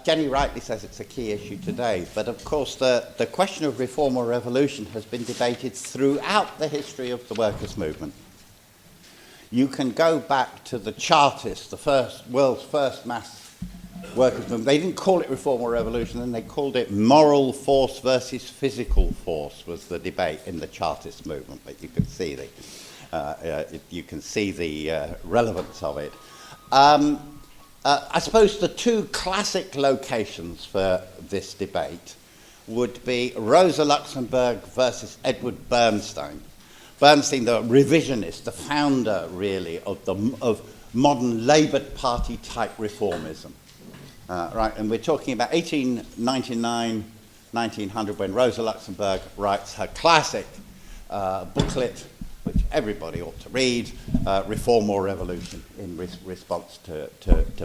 Jenny rightly says it's a key issue today, but of course the question of reform or revolution has been debated throughout the history of the workers' movement. You can go back to the Chartists, the world's first mass workers' movement. They didn't call it reform or revolution, and they called it moral force versus physical force was the debate in the Chartist movement, but you can see the relevance of it. I suppose the two classic locations for this debate would be Rosa Luxemburg versus Edward Bernstein. Bernstein, the revisionist, the founder, really, of modern Labour Party type reformism. Right, and we're talking about 1899, 1900, when Rosa Luxemburg writes her classic booklet, which everybody ought to read, Reform or Revolution, in response to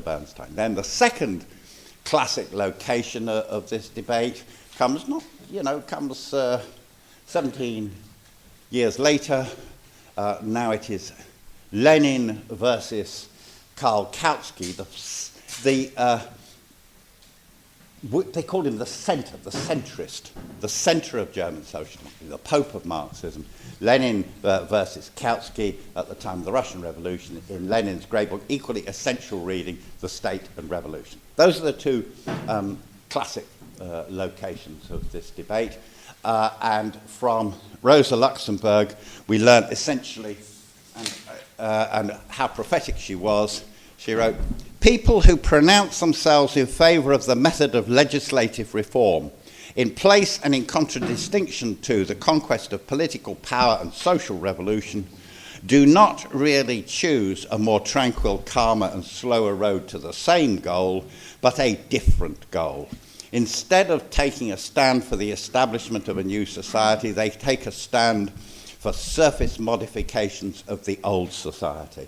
Bernstein. Then the second classic location of this debate comes 17 years later. Now it is Lenin versus Karl Kautsky, they called him the centrist, the centre of German socialism, the Pope of Marxism. Lenin versus Kautsky at the time of the Russian Revolution, in Lenin's great book, equally essential reading, The State and Revolution. Those are the two classic locations of this debate. And from Rosa Luxemburg, we learned essentially, and how prophetic she was. She wrote, "People who pronounce themselves in favour of the method of legislative reform, in place and in contradistinction to the conquest of political power and social revolution, do not really choose a more tranquil, calmer and slower road to the same goal, but a different goal. Instead of taking a stand for the establishment of a new society, they take a stand for surface modifications of the old society."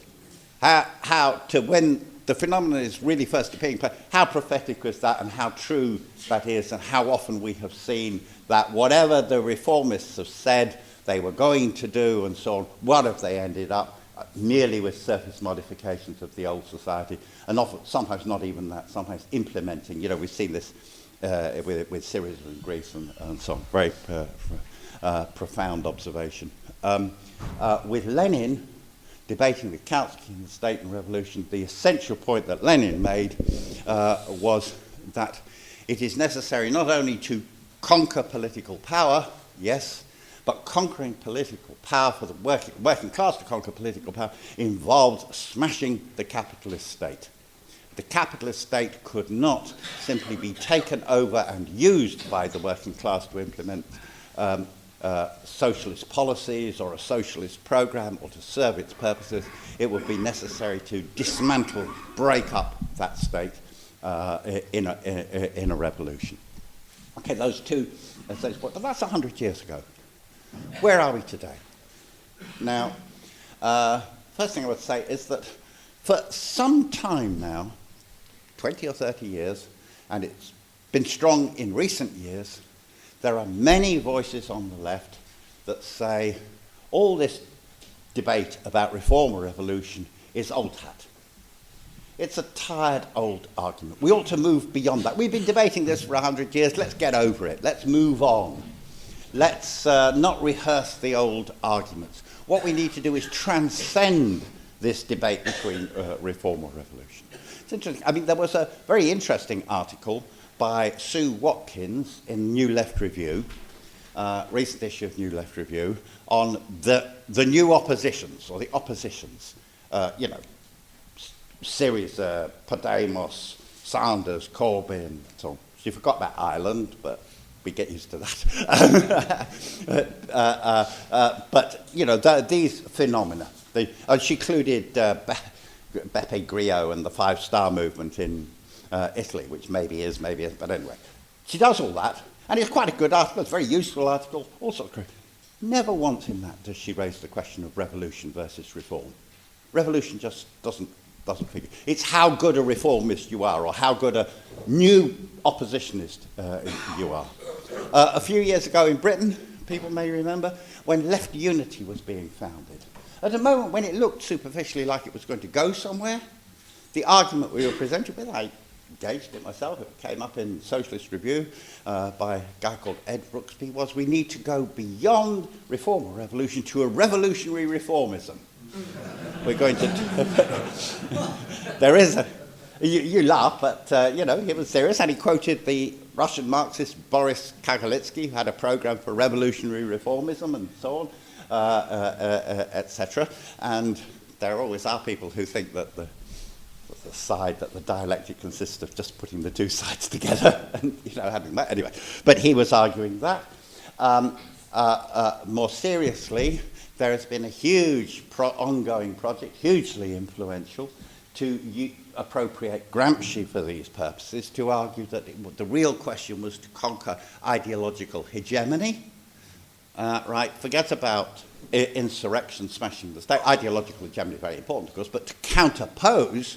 When the phenomenon is really first appearing, how prophetic was that, and how true that is, and how often we have seen that whatever the reformists have said they were going to do and so on, what have they ended up? Merely with surface modifications of the old society, and often, sometimes not even that, sometimes implementing. We've seen this with Syria and Greece and so on. Very profound observation. With Lenin debating with Kautsky in The State and Revolution, the essential point that Lenin made was that it is necessary not only to conquer political power, yes, but conquering political power for the working class to conquer political power involved smashing the capitalist state. The capitalist state could not simply be taken over and used by the working class to implement socialist policies or a socialist program or to serve its purposes. It would be necessary to dismantle, break up that state in a revolution. Okay, those two, but that's 100 years ago. Where are we today? Now, first thing I would say is that for some time now, 20 or 30 years, and it's been strong in recent years, there are many voices on the left that say all this debate about reform or revolution is old hat. It's a tired old argument. We ought to move beyond that. We've been debating this for 100 years. Let's get over it. Let's move on. Let's not rehearse the old arguments. What we need to do is transcend this debate between reform or revolution. It's interesting. I mean, there was a very interesting article by Sue Watkins in New Left Review, recent issue of New Left Review, on the new oppositions, or the oppositions. Syriza, Podemos, Sanders, Corbyn, and so on. She forgot about Ireland, but we get used to that. But these phenomena. She included Beppe Grillo and the Five Star Movement in Italy, which maybe is, but anyway. She does all that, and it's quite a good article, it's a very useful article, all sorts of great. Never once in that does she raise the question of revolution versus reform. Revolution just doesn't figure. It's how good a reformist you are, or how good a new oppositionist you are. A few years ago in Britain, people may remember, when Left Unity was being founded, at a moment when it looked superficially like it was going to go somewhere, the argument we were presented with, I engaged in myself, it came up in Socialist Review by a guy called Ed Brooksby, was we need to go beyond reform or revolution to a revolutionary reformism. We're going to... There is a... You laugh, but, you know, he was serious, and he quoted the Russian Marxist Boris Kagalitsky, who had a program for revolutionary reformism and so on, etc. And there always are people who think that the dialectic consists of just putting the two sides together and, you know, having that. Anyway, but he was arguing that. More seriously, there has been a huge ongoing project, hugely influential, to appropriate Gramsci for these purposes, to argue that the real question was to conquer ideological hegemony. Right, forget about insurrection, smashing the state. Ideological hegemony is very important, of course, but to counterpose,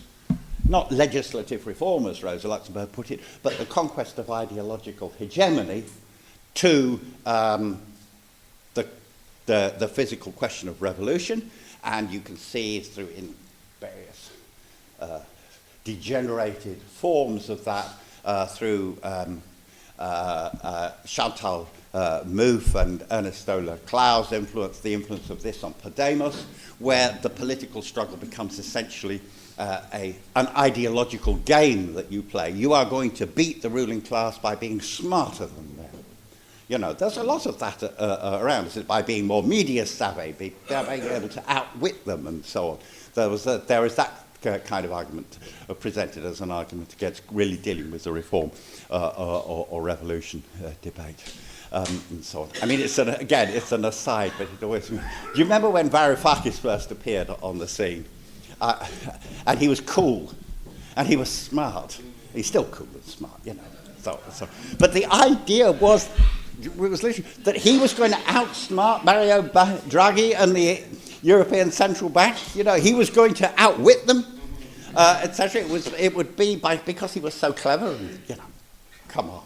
not legislative reform, as Rosa Luxemburg put it, but the conquest of ideological hegemony to the physical question of revolution. And you can see through in various degenerated forms of that through Chantal Mouffe and Ernesto Leclerc's influence, the influence of this on Podemos, where the political struggle becomes essentially an ideological game that you play. You are going to beat the ruling class by being smarter than them. You know, there's a lot of that around. Is it by being more media savvy, being able to outwit them and so on. There is that kind of argument presented as an argument against really dealing with the reform or revolution debate. And so on. I mean, it's an aside, but it always... Do you remember when Varoufakis first appeared on the scene? And he was cool, and he was smart. He's still cool and smart, you know. So. But the idea was literally that he was going to outsmart Mario Draghi and the European Central Bank. You know, he was going to outwit them, etc. It would be because he was so clever. And, you know, come on.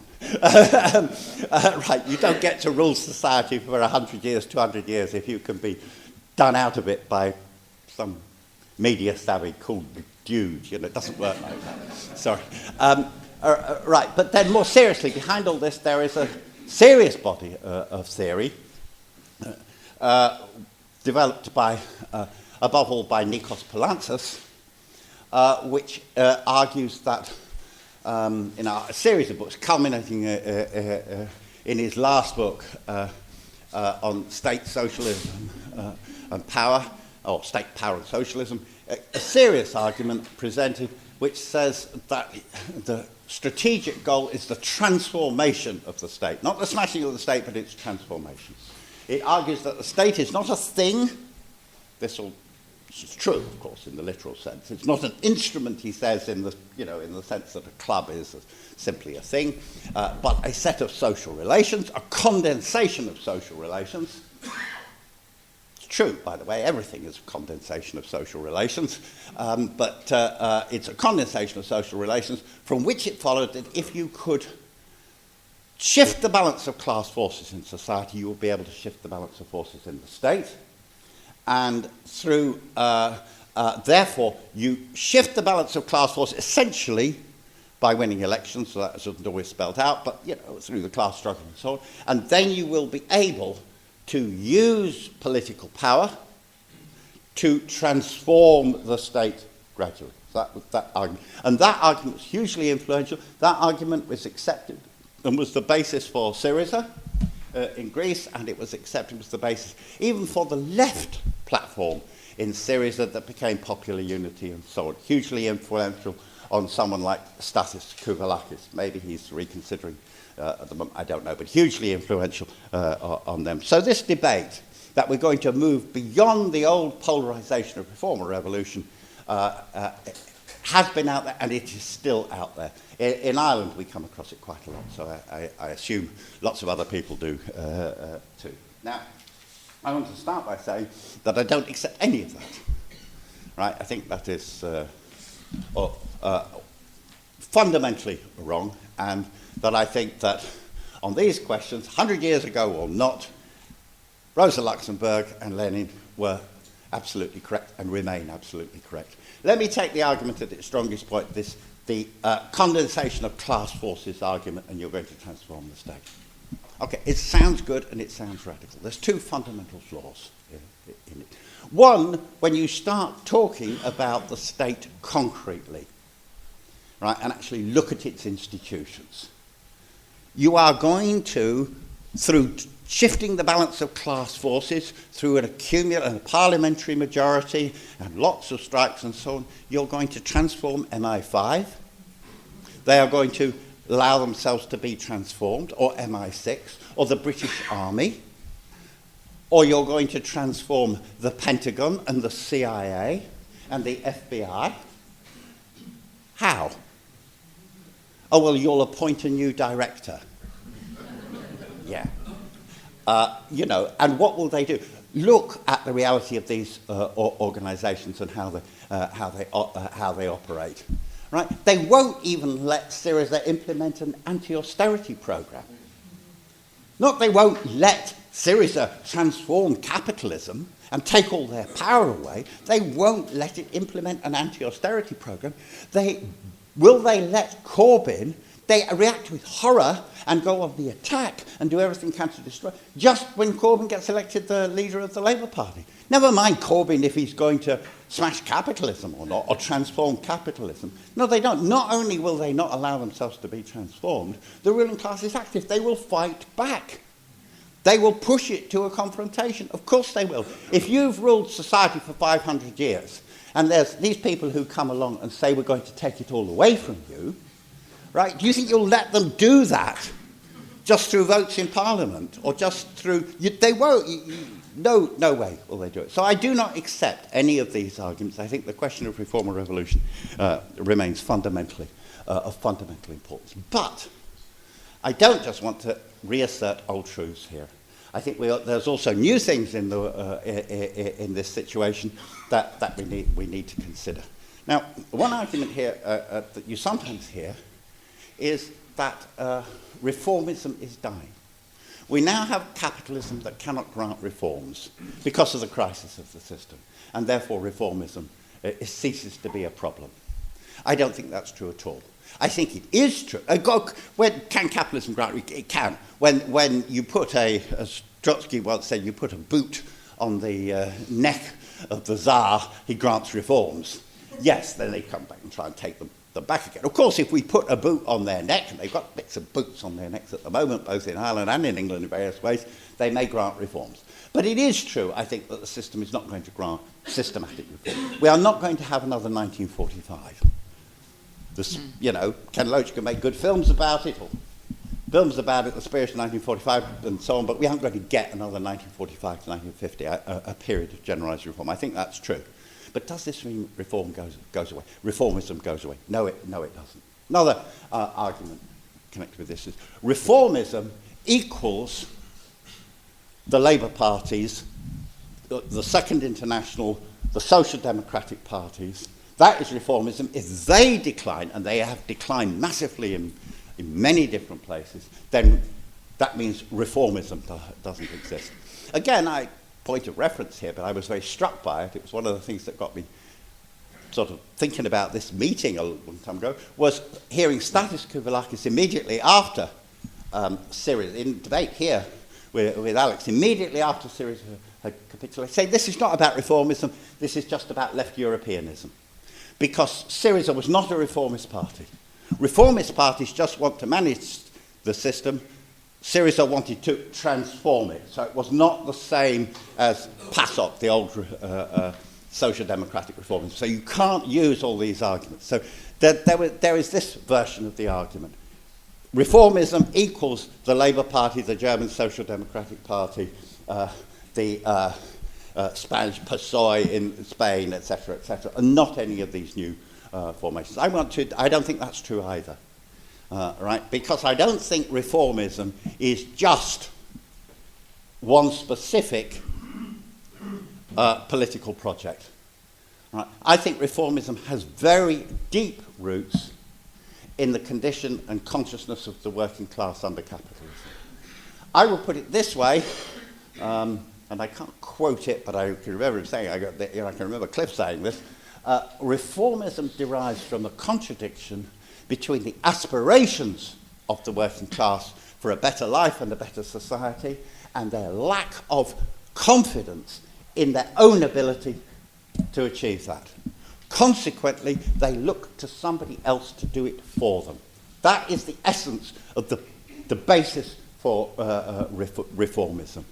Right, you don't get to rule society for 100 years, 200 years if you can be done out of it by some media savvy cool dude. You know, it doesn't work like that. Sorry. Right, but then more seriously, behind all this, there is a serious body of theory developed by, above all, by Nikos Poulantzas, which argues that in a series of books, culminating in his last book on state socialism and power, or state power and socialism, a serious argument presented which says that the strategic goal is the transformation of the state, not the smashing of the state, but its transformation. It argues that the state is not a thing. This is true, of course, in the literal sense. It's not an instrument, he says, in the sense that a club is simply a thing, but a set of social relations, a condensation of social relations. It's true, by the way, everything is a condensation of social relations, but it's a condensation of social relations from which it followed that if you could shift the balance of class forces in society, you would be able to shift the balance of forces in the state. And through, therefore, you shift the balance of class force essentially by winning elections, so that isn't always spelled out, but, you know, through the class struggle and so on. And then you will be able to use political power to transform the state gradually. So that was that argument. And that argument was hugely influential. That argument was accepted and was the basis for Syriza in Greece, and it was accepted as the basis even for the left platform in Syriza that became Popular Unity and so on. Hugely influential on someone like Stathis Kouvelakis. Maybe he's reconsidering at the moment, I don't know, but hugely influential on them. So this debate that we're going to move beyond the old polarisation of reform or revolution has been out there, and it is still out there. In Ireland, we come across it quite a lot, so I assume lots of other people do too. Now, I want to start by saying that I don't accept any of that. Right? I think that is fundamentally wrong, and that I think that on these questions, 100 years ago or not, Rosa Luxemburg and Lenin were absolutely correct and remain absolutely correct. Let me take the argument at its strongest point, this the condensation of class forces argument, and you're going to transform the state. Okay, it sounds good and it sounds radical. There's two fundamental flaws in it. One, when you start talking about the state concretely, right, and actually look at its institutions, you are going to, through shifting the balance of class forces, through a parliamentary majority and lots of strikes and so on, you're going to transform MI5. They are going to allow themselves to be transformed, or MI6, or the British Army, or you're going to transform the Pentagon and the CIA and the FBI. How? Oh, well, you'll appoint a new director. Yeah. And what will they do? Look at the reality of these organisations and how they operate. Right? They won't even let Syriza implement an anti-austerity programme. Not they won't let Syriza transform capitalism and take all their power away. They won't let it implement an anti-austerity programme. Will they let Corbyn? They react with horror and go on the attack and do everything can to destroy, just when Corbyn gets elected the leader of the Labour Party. Never mind Corbyn if he's going to smash capitalism or not, or transform capitalism. No, they don't. Not only will they not allow themselves to be transformed, the ruling class is active. They will fight back. They will push it to a confrontation. Of course they will. If you've ruled society for 500 years, and there's these people who come along and say we're going to take it all away from you, right? Do you think you'll let them do that just through votes in Parliament, or just through... they won't. No way will they do it. So I do not accept any of these arguments. I think the question of reform or revolution remains fundamentally of fundamental importance. But I don't just want to reassert old truths here. I think there's also new things in this situation that we need to consider. Now, one argument here that you sometimes hear is that reformism is dying. We now have capitalism that cannot grant reforms because of the crisis of the system, and therefore reformism ceases to be a problem. I don't think that's true at all. I think it is true. When can capitalism grant? It can. When you put as Trotsky once said, you put a boot on the neck of the Tsar, he grants reforms. Yes, then they come back and try and take them back again. Of course, if we put a boot on their neck, and they've got bits of boots on their necks at the moment, both in Ireland and in England in various ways, they may grant reforms. But it is true, I think, that the system is not going to grant systematic reform. We are not going to have another 1945. Ken Loach can make good films about it, or films about it, the spirit of 1945 and so on, but we aren't going to get another 1945 to 1950, a period of generalised reform. I think that's true. But does this mean reform goes away? Reformism goes away? No, it doesn't. Another argument connected with this is reformism equals the Labour parties, the Second International, the Social Democratic parties. That is reformism. If they decline, and they have declined massively in many different places, then that means reformism doesn't exist. Again, point of reference here, but I was very struck by it. It was one of the things that got me sort of thinking about this meeting a long time ago, was hearing Stathis Kouvelakis immediately after Syriza, in debate here with Alex, immediately after Syriza had capitulated, say this is not about reformism, this is just about left Europeanism. Because Syriza was not a reformist party. Reformist parties just want to manage the system. Syriza wanted to transform it, so it was not the same as PASOK, the old social democratic reformism. So you can't use all these arguments. So there is this version of the argument. Reformism equals the Labour Party, the German Social Democratic Party, the Spanish PSOE in Spain, etc., and not any of these new formations. I don't think that's true either. Right? Because I don't think reformism is just one specific political project. Right? I think reformism has very deep roots in the condition and consciousness of the working class under capitalism. I will put it this way, and I can't quote it, but I can remember him saying, I can remember Cliff saying this, reformism derives from the contradiction between the aspirations of the working class for a better life and a better society and their lack of confidence in their own ability to achieve that. Consequently, they look to somebody else to do it for them. That is the essence of the basis for reformism.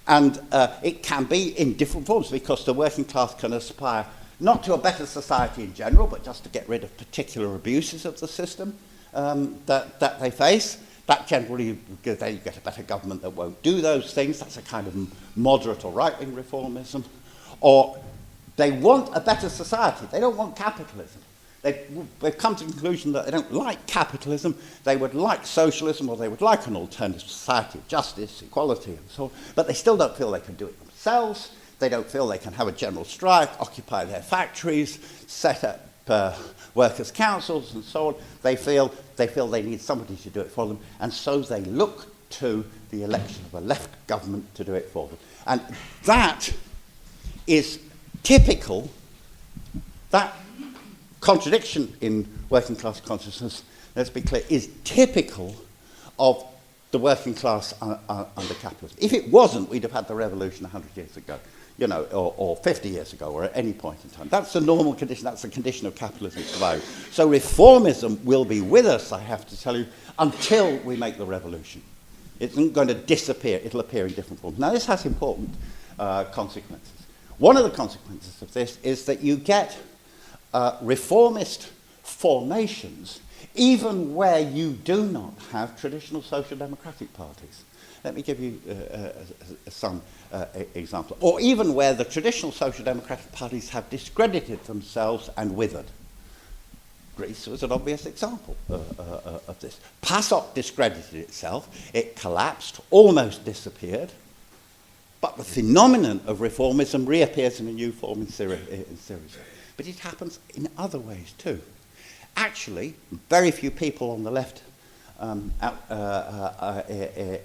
And it can be in different forms, because the working class can aspire not to a better society in general, but just to get rid of particular abuses of the system that they face. That generally, then you get a better government that won't do those things. That's a kind of moderate or right-wing reformism. Or they want a better society. They don't want capitalism. They've come to the conclusion that they don't like capitalism. They would like socialism, or they would like an alternative society of justice, equality, and so on. But they still don't feel they can do it themselves. They don't feel they can have a general strike, occupy their factories, set up workers' councils, and so on. They feel they need somebody to do it for them, and so they look to the election of a left government to do it for them. And that is typical, that contradiction in working class consciousness, let's be clear, is typical of the working class under capitalism. If it wasn't, we'd have had the revolution 100 years ago, you know, or 50 years ago, or at any point in time. That's the normal condition. That's the condition of capitalism surviving. So reformism will be with us, I have to tell you, until we make the revolution. It isn't going to disappear. It'll appear in different forms. Now, this has important consequences. One of the consequences of this is that you get reformist formations even where you do not have traditional social democratic parties. Let me give you some examples. Or even where the traditional social democratic parties have discredited themselves and withered. Greece was an obvious example of this. PASOK discredited itself. It collapsed, almost disappeared. But the phenomenon of reformism reappears in a new form in Syria. But it happens in other ways too. Actually, very few people on the left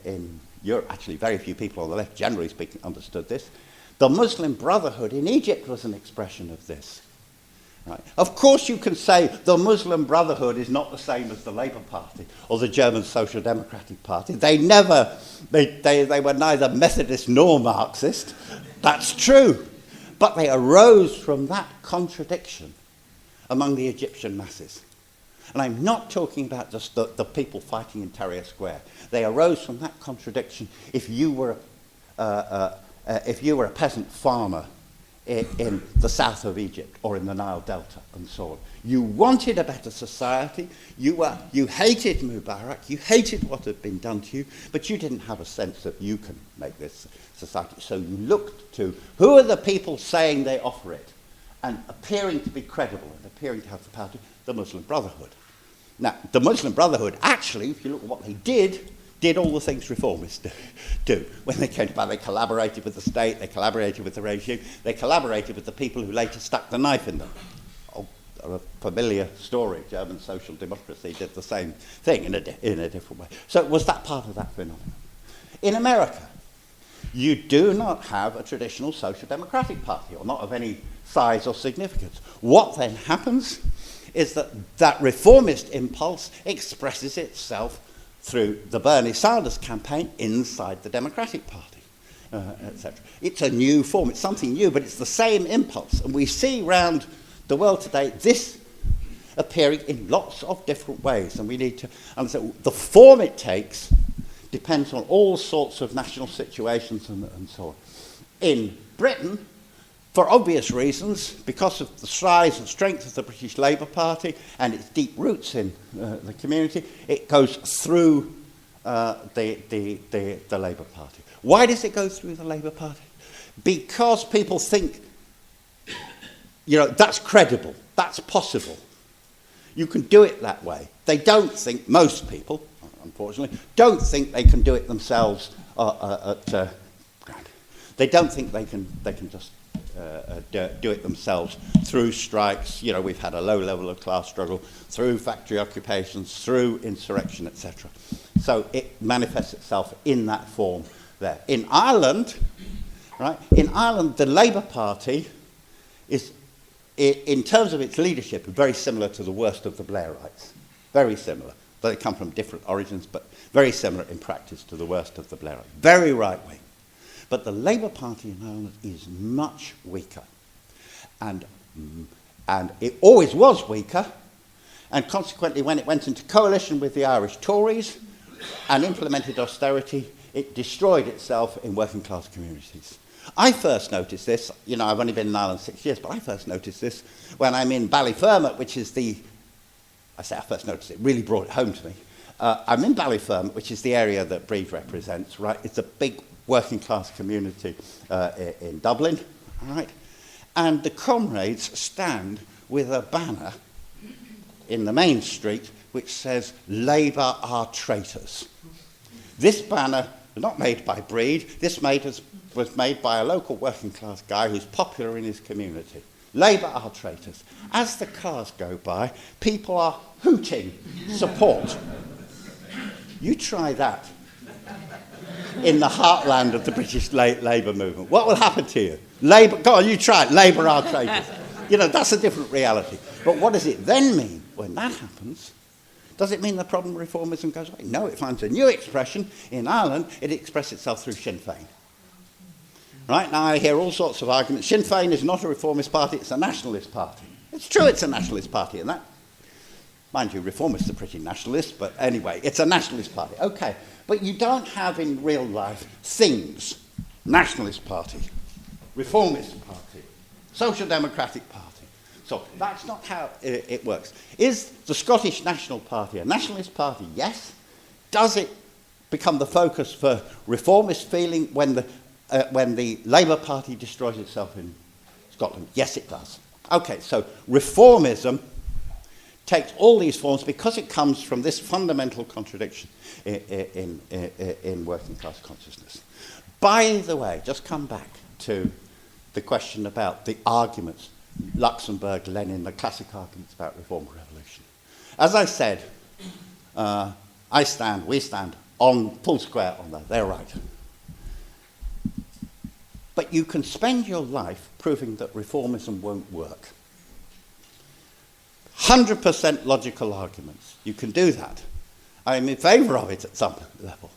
in Europe, actually very few people on the left, generally speaking, understood this. The Muslim Brotherhood in Egypt was an expression of this. Right? Of course you can say the Muslim Brotherhood is not the same as the Labour Party or the German Social Democratic Party. They were neither Methodist nor Marxist. That's true. But they arose from that contradiction among the Egyptian masses. And I'm not talking about just the people fighting in Tahrir Square. They arose from that contradiction. If you were a peasant farmer in the south of Egypt or in the Nile Delta and so on, you wanted a better society. You hated Mubarak. You hated what had been done to you, but you didn't have a sense that you can make this society. So you looked to who are the people saying they offer it, and appearing to be credible and appearing to have the power to the Muslim Brotherhood. Now, the Muslim Brotherhood, actually, if you look at what they did all the things reformists do. When they came to power, they collaborated with the state, they collaborated with the regime, they collaborated with the people who later stuck the knife in them. A familiar story, German social democracy did the same thing in a different way. So was that part of that phenomenon? In America, you do not have a traditional social democratic party, or not of any size or significance. What then happens is that reformist impulse expresses itself through the Bernie Sanders campaign inside the Democratic Party, etc. It's a new form. It's something new, but it's the same impulse. And we see around the world today this appearing in lots of different ways. And we need to understand the form it takes depends on all sorts of national situations and so on. In Britain, for obvious reasons, because of the size and strength of the British Labour Party and its deep roots in the community, it goes through the Labour Party. Why does it go through the Labour Party? Because people think, you know, that's credible, that's possible. You can do it that way. They don't think, most people, unfortunately, don't think they can do it themselves. They don't think they can just do it themselves through strikes. You know, we've had a low level of class struggle, through factory occupations, through insurrection, etc. So it manifests itself in that form there. In Ireland, right? In Ireland, the Labour Party is, in terms of its leadership, very similar to the worst of the Blairites. very similar. They come from different origins, but very similar in practice to the worst of the Blairites. Very right-wing. But the Labour Party in Ireland is much weaker. And it always was weaker, and consequently when it went into coalition with the Irish Tories and implemented austerity, it destroyed itself in working class communities. I first noticed this, you know, I've only been in Ireland 6 years, but I first noticed this when I'm in Ballyfermot, which is I first noticed it, really brought it home to me. I'm in Ballyfermot, which is the area that Brid represents, right? It's a big working class community in Dublin, right? And the comrades stand with a banner in the main street which says, "Labour are traitors." This banner was not made by Brid, this was made by a local working class guy who's popular in his community. Labour are traitors. As the cars go by, people are hooting support. You try that in the heartland of the British Labour movement. What will happen to you? Labour, go on, you try it. Labour are traitors. You know, that's a different reality. But what does it then mean when that happens? Does it mean the problem of reformism goes away? No, it finds a new expression. In Ireland, it expresses itself through Sinn Féin. Right, now I hear all sorts of arguments. Sinn Féin is not a reformist party, it's a nationalist party. It's true it's a nationalist party, and that, mind you, reformists are pretty nationalist, but anyway, it's a nationalist party. Okay, but you don't have in real life things. Nationalist party, reformist party, social democratic party. So that's not how it works. Is the Scottish National Party a nationalist party? Yes. Does it become the focus for reformist feeling when the Labour Party destroys itself in Scotland? Yes, it does. Okay, so reformism takes all these forms because it comes from this fundamental contradiction in working class consciousness. By the way, just come back to the question about the arguments, Luxemburg, Lenin, the classic arguments about reform and revolution. As I said, we stand on full square on that. They're right. But you can spend your life proving that reformism won't work. 100% logical arguments. You can do that. I'm in favour of it at some level.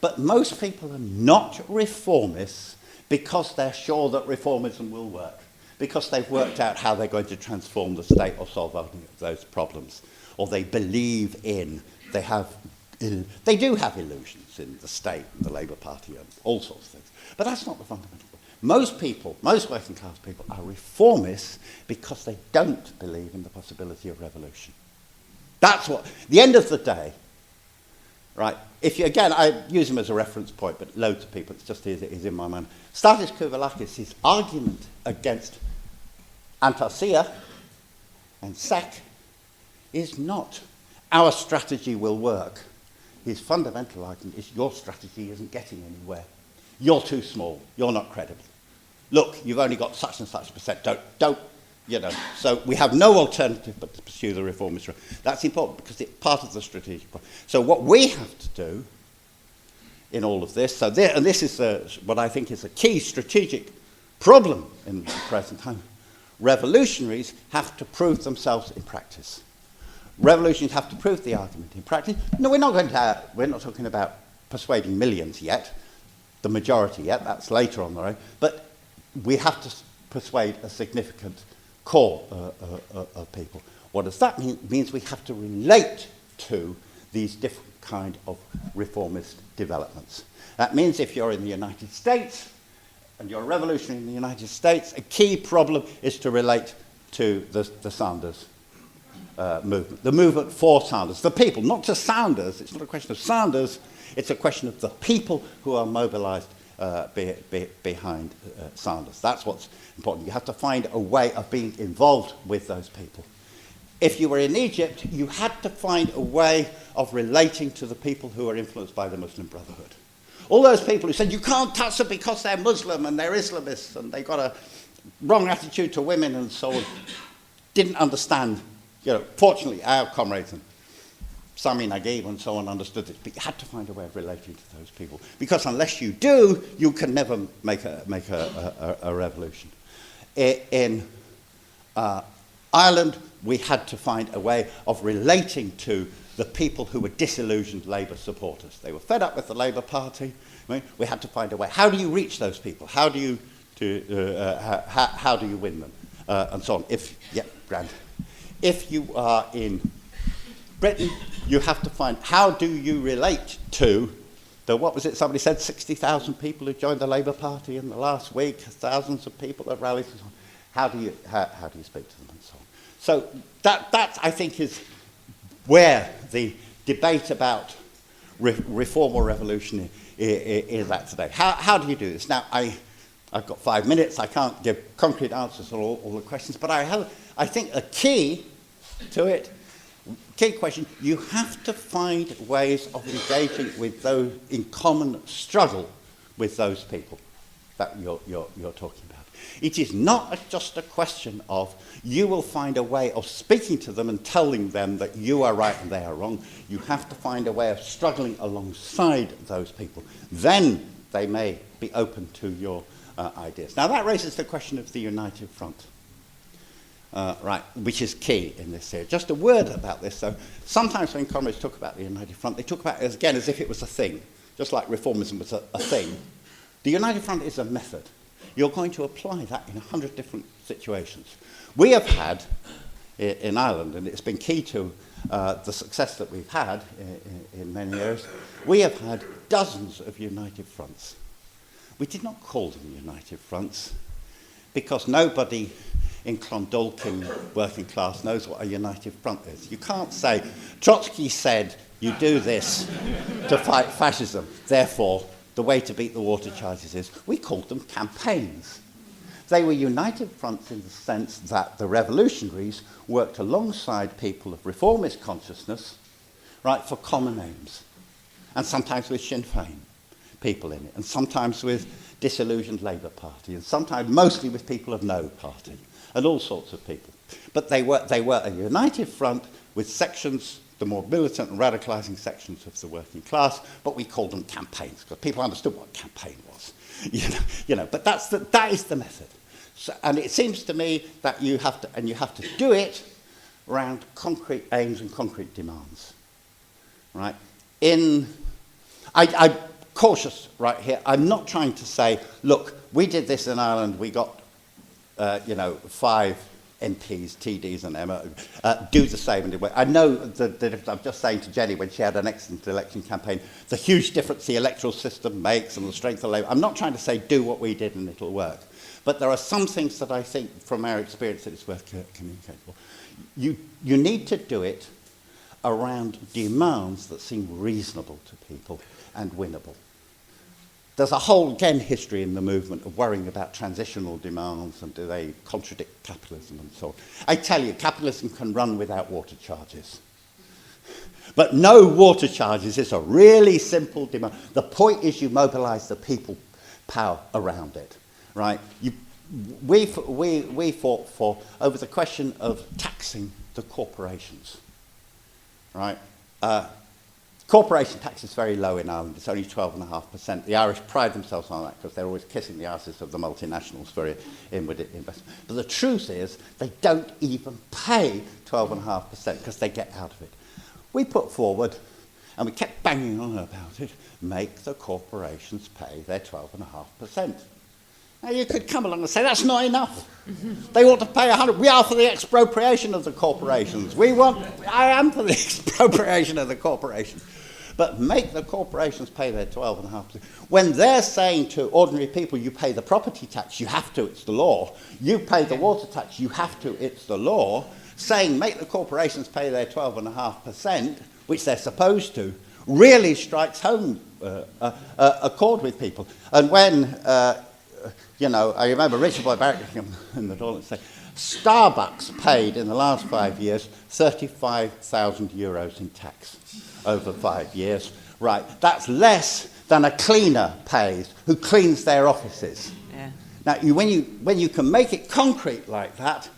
But most people are not reformists because they're sure that reformism will work, because they've worked out how they're going to transform the state or solve those problems, or they believe in, they do have illusions in the state and the Labour Party and all sorts of things. But that's not the fundamental point. Most people, most working class people, are reformists because they don't believe in the possibility of revolution. That's what, the end of the day, right, if you, again, I use him as a reference point, but loads of people, it's just is in my mind. Stathis Kouvarakis, his argument against Antasia and SEC is not our strategy will work. His fundamental argument is your strategy isn't getting anywhere. You're too small. You're not credible. Look, you've only got such and such percent. Don't, you know. So we have no alternative but to pursue the reformist route. That's important because it's part of the strategic plan. So what we have to do in all of this, and this is what I think is a key strategic problem in the present time, revolutionaries have to prove themselves in practice. Revolutionaries have to prove the argument in practice. No, we're not talking about persuading millions yet, the majority yet, that's later on the road, but we have to persuade a significant core of people. What does that mean? It means we have to relate to these different kind of reformist developments. That means if you're in the United States and you're a revolutionary in the United States, a key problem is to relate to the Sanders movement, the movement for Sanders, the people, not just Sanders. It's not a question of Sanders, it's a question of the people who are mobilised behind Sanders. That's what's important. You have to find a way of being involved with those people. If you were in Egypt, you had to find a way of relating to the people who are influenced by the Muslim Brotherhood. All those people who said, you can't touch them because they're Muslim and they're Islamists and they've got a wrong attitude to women and so on, didn't understand. You know, fortunately, our comrades and Sami Naguib and so on understood this, but you had to find a way of relating to those people. Because unless you do, you can never make a revolution. Ireland, we had to find a way of relating to the people who were disillusioned Labour supporters. They were fed up with the Labour Party. We had to find a way. How do you reach those people? How do you win them? And so on. If you are in Britain, you have to find, how do you relate to the, what was it, somebody said 60,000 people who joined the Labour Party in the last week, thousands of people have rallied and so on. How do you speak to them and so on? So that I think is where the debate about reform or revolution is at today. How do you do this? Now, I've got 5 minutes. I can't give concrete answers to all the questions, but I think a key to it, key question, you have to find ways of engaging with those in common struggle with those people that you're talking about. It is not just a question of you will find a way of speaking to them and telling them that you are right and they are wrong. You have to find a way of struggling alongside those people. Then they may be open to your ideas. Now that raises the question of the United Front, which is key in this area. Just a word about this, though. Sometimes when comrades talk about the United Front, they talk about it again as if it was a thing, just like reformism was a thing. The United Front is a method. You're going to apply that in 100 different situations. We have had in Ireland, and it's been key to the success that we've had in many areas, we have had dozens of United Fronts. We did not call them United Fronts because nobody in Clondalkin working class knows what a United Front is. You can't say, Trotsky said you do this to fight fascism, therefore the way to beat the water charges is, we called them campaigns. They were United Fronts in the sense that the revolutionaries worked alongside people of reformist consciousness, right, for common aims. And sometimes with Sinn Féin people in it, and sometimes with disillusioned Labour Party, and sometimes mostly with people of no party, and all sorts of people. But they were a United Front with sections, the more militant and radicalising sections of the working class, but we called them campaigns because people understood what a campaign was. But that is the method. So, and it seems to me that you have to do it around concrete aims and concrete demands, right? I'm cautious right here. I'm not trying to say, look, we did this in Ireland. We got 5 MPs, TDs and Emma, do the same. I know that I'm just saying to Jenny when she had an excellent election campaign, the huge difference the electoral system makes and the strength of Labour. I'm not trying to say do what we did and it'll work. But there are some things that I think from our experience that it's worth communicating for. You need to do it around demands that seem reasonable to people and winnable. There's a whole, again, history in the movement of worrying about transitional demands and do they contradict capitalism and so on. I tell you, capitalism can run without water charges. But no water charges is a really simple demand. The point is you mobilise the people power around it, right? We fought for over the question of taxing the corporations, right? Corporation tax is very low in Ireland. It's only 12.5%. The Irish pride themselves on that because they're always kissing the asses of the multinationals for inward investment. But the truth is they don't even pay 12.5% because they get out of it. We put forward, and we kept banging on about it, make the corporations pay their 12.5%. Now you could come along and say, that's not enough. They ought to pay 100. We are for the expropriation of the corporations. I am for the expropriation of the corporations. But make the corporations pay their 12.5%. When they're saying to ordinary people, you pay the property tax, you have to, it's the law. You pay the water tax, you have to, it's the law. Saying make the corporations pay their 12.5%, which they're supposed to, really strikes home a chord with people. And when, I remember Richard Boyd Barrett in the door and saying, Starbucks paid in the last 5 years 35,000 euros in tax over 5 years. Right, that's less than a cleaner pays who cleans their offices. Yeah. Now, when you can make it concrete like that,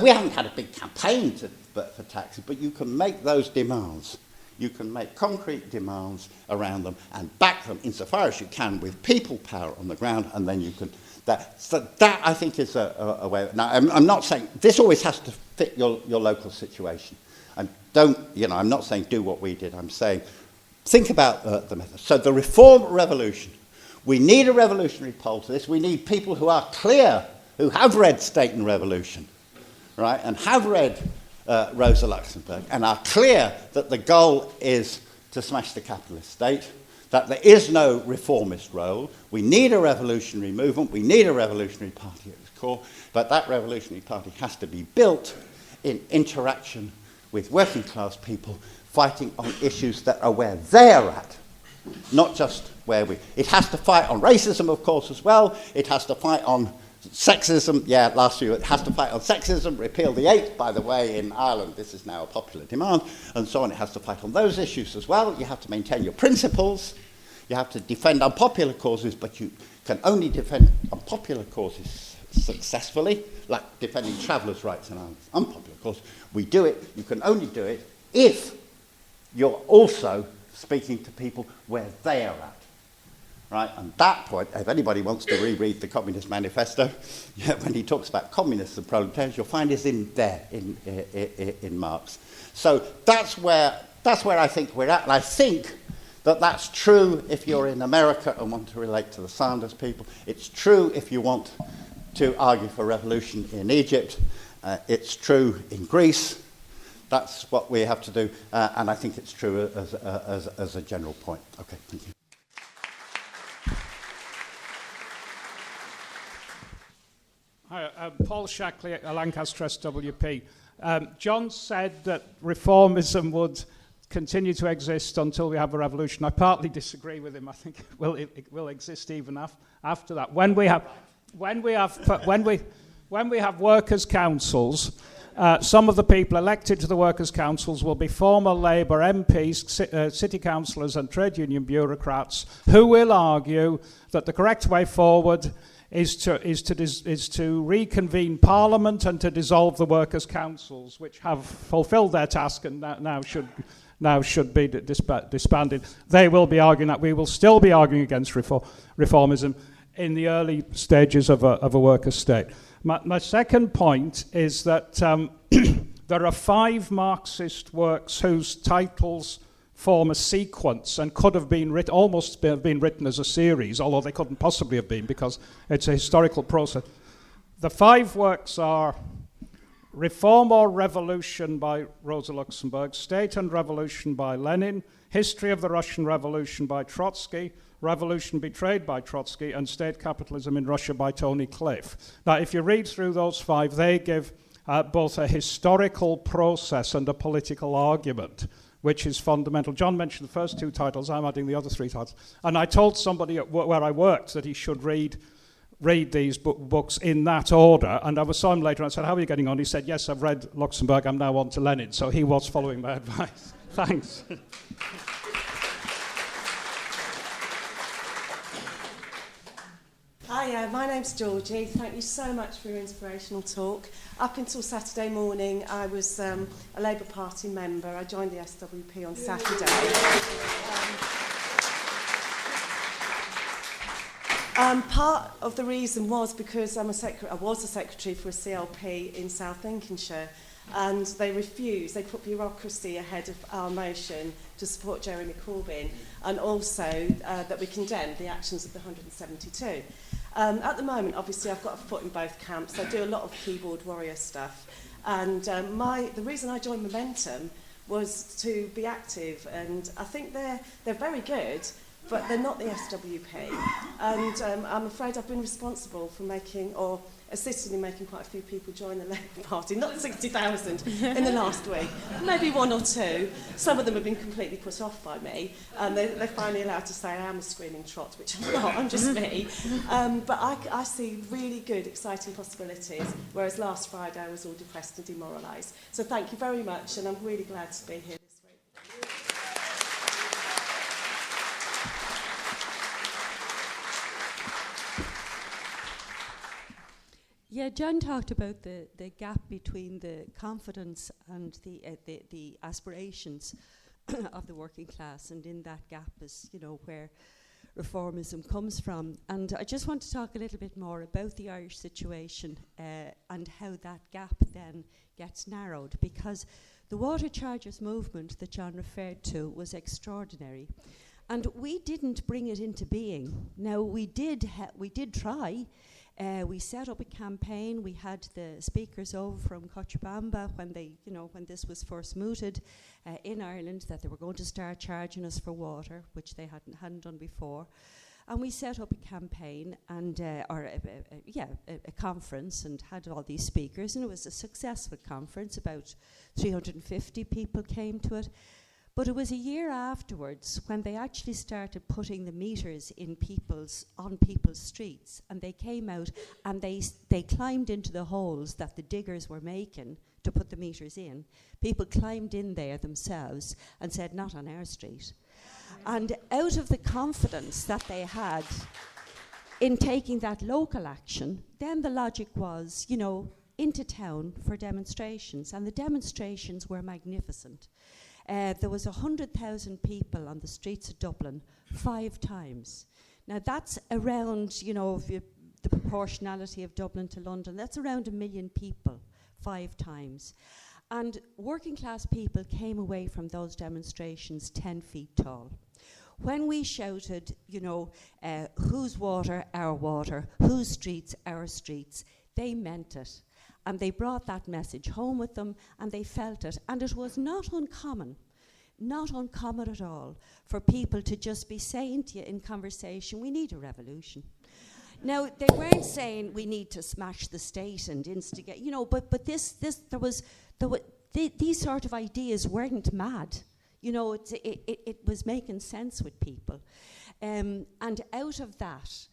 we haven't had a big campaign for taxes, but you can make those demands. You can make concrete demands around them and back them insofar as you can with people power on the ground, and then you can That I think is a way. Now, I'm not saying this always has to fit your local situation. And I'm not saying do what we did. I'm saying think about the method. So the reform revolution, we need a revolutionary pole to this. We need people who are clear, who have read State and Revolution, right, and have read Rosa Luxemburg, and are clear that the goal is to smash the capitalist state, that there is no reformist role. We need a revolutionary movement. We need a revolutionary party at its core, but that revolutionary party has to be built in interaction with working class people fighting on issues that are where they're at, not just where we... It has to fight on racism, of course, as well. It has to fight on sexism. Yeah, last year it has to fight on sexism, repeal the 8, by the way, in Ireland. This is now a popular demand, and so on. It has to fight on those issues as well. You have to maintain your principles. You have to defend unpopular causes, but you can only defend unpopular causes successfully, like defending travellers' rights in Ireland. Unpopular cause. We do it. You can only do it if you're also speaking to people where they are at. Right? And that point, if anybody wants to reread the Communist Manifesto, when he talks about communists and proletarians, you'll find is in there, in Marx. So that's where I think we're at. And I think that that's true if you're in America and want to relate to the Sanders people. It's true if you want to argue for revolution in Egypt. It's true in Greece. That's what we have to do. And I think it's true as a general point. Okay, thank you. Hi, Paul Shackley at Lancaster SWP. John said that reformism would continue to exist until we have a revolution. I partly disagree with him. I think it will exist even after that. When we have workers' councils, some of the people elected to the workers' councils will be former Labour MPs, city councillors and trade union bureaucrats who will argue that the correct way forward is to reconvene Parliament and to dissolve the workers' councils, which have fulfilled their task and now should be disbanded. They will be arguing that. We will still be arguing against reformism in the early stages of a workers' state. My second point is that there are 5 Marxist works whose titles form a sequence and could have been almost been written as a series, although they couldn't possibly have been because it's a historical process. The 5 works are Reform or Revolution by Rosa Luxemburg, State and Revolution by Lenin, History of the Russian Revolution by Trotsky, Revolution Betrayed by Trotsky, and State Capitalism in Russia by Tony Cliff. Now, if you read through those 5, they give both a historical process and a political argument, which is fundamental. John mentioned the first 2 titles. I'm adding the other 3 titles. And I told somebody where I worked that he should read these books in that order. And I saw him later and I said, how are you getting on? He said, yes, I've read Luxemburg. I'm now on to Lenin. So he was following my advice. Thanks. Hi, my name's Georgie. Thank you so much for your inspirational talk. Up until Saturday morning, I was a Labour Party member. I joined the SWP on Saturday. Part of the reason was because I was a secretary for a CLP in South Lincolnshire, and they refused. They put bureaucracy ahead of our motion to support Jeremy Corbyn, and also that we condemned the actions of the 172. At the moment, obviously, I've got a foot in both camps. I do a lot of keyboard warrior stuff, and the reason I joined Momentum was to be active, and I think they're very good, but they're not the SWP. And I'm afraid I've been responsible for assisted in making quite a few people join the Labour Party, not 60,000 in the last week, maybe 1 or 2. Some of them have been completely put off by me, and they're finally allowed to say I am a screaming trot, which I'm not, I'm just me. But I see really good, exciting possibilities, whereas last Friday I was all depressed and demoralised. So thank you very much, and I'm really glad to be here this week. Yeah, John talked about the gap between the confidence and the aspirations of the working class, and in that gap is, where reformism comes from. And I just want to talk a little bit more about the Irish situation and how that gap then gets narrowed, because the water charges movement that John referred to was extraordinary. And we didn't bring it into being. Now, we did try. We set up a campaign. We had the speakers over from Cochabamba when this was first mooted in Ireland, that they were going to start charging us for water, which they hadn't done before. And we set up a campaign and a conference, and had all these speakers, and it was a successful conference. About 350 people came to it. But it was a year afterwards when they actually started putting the meters on people's streets, and they came out and they climbed into the holes that the diggers were making to put the meters in. People climbed in there themselves and said, "Not on our street." And out of the confidence that they had in taking that local action, then the logic was, into town for demonstrations, and the demonstrations were magnificent. There was 100,000 people on the streets of Dublin 5 times. Now that's around, the proportionality of Dublin to London, that's around 1 million people 5 times. And working class people came away from those demonstrations 10 feet tall. When we shouted, whose water, our water, whose streets, our streets, they meant it. And they brought that message home with them, and they felt it. And it was not uncommon at all, for people to just be saying to you in conversation, "We need a revolution." Now, they weren't saying we need to smash the state and instigate, but these sort of ideas weren't mad. It was making sense with people. And out of that,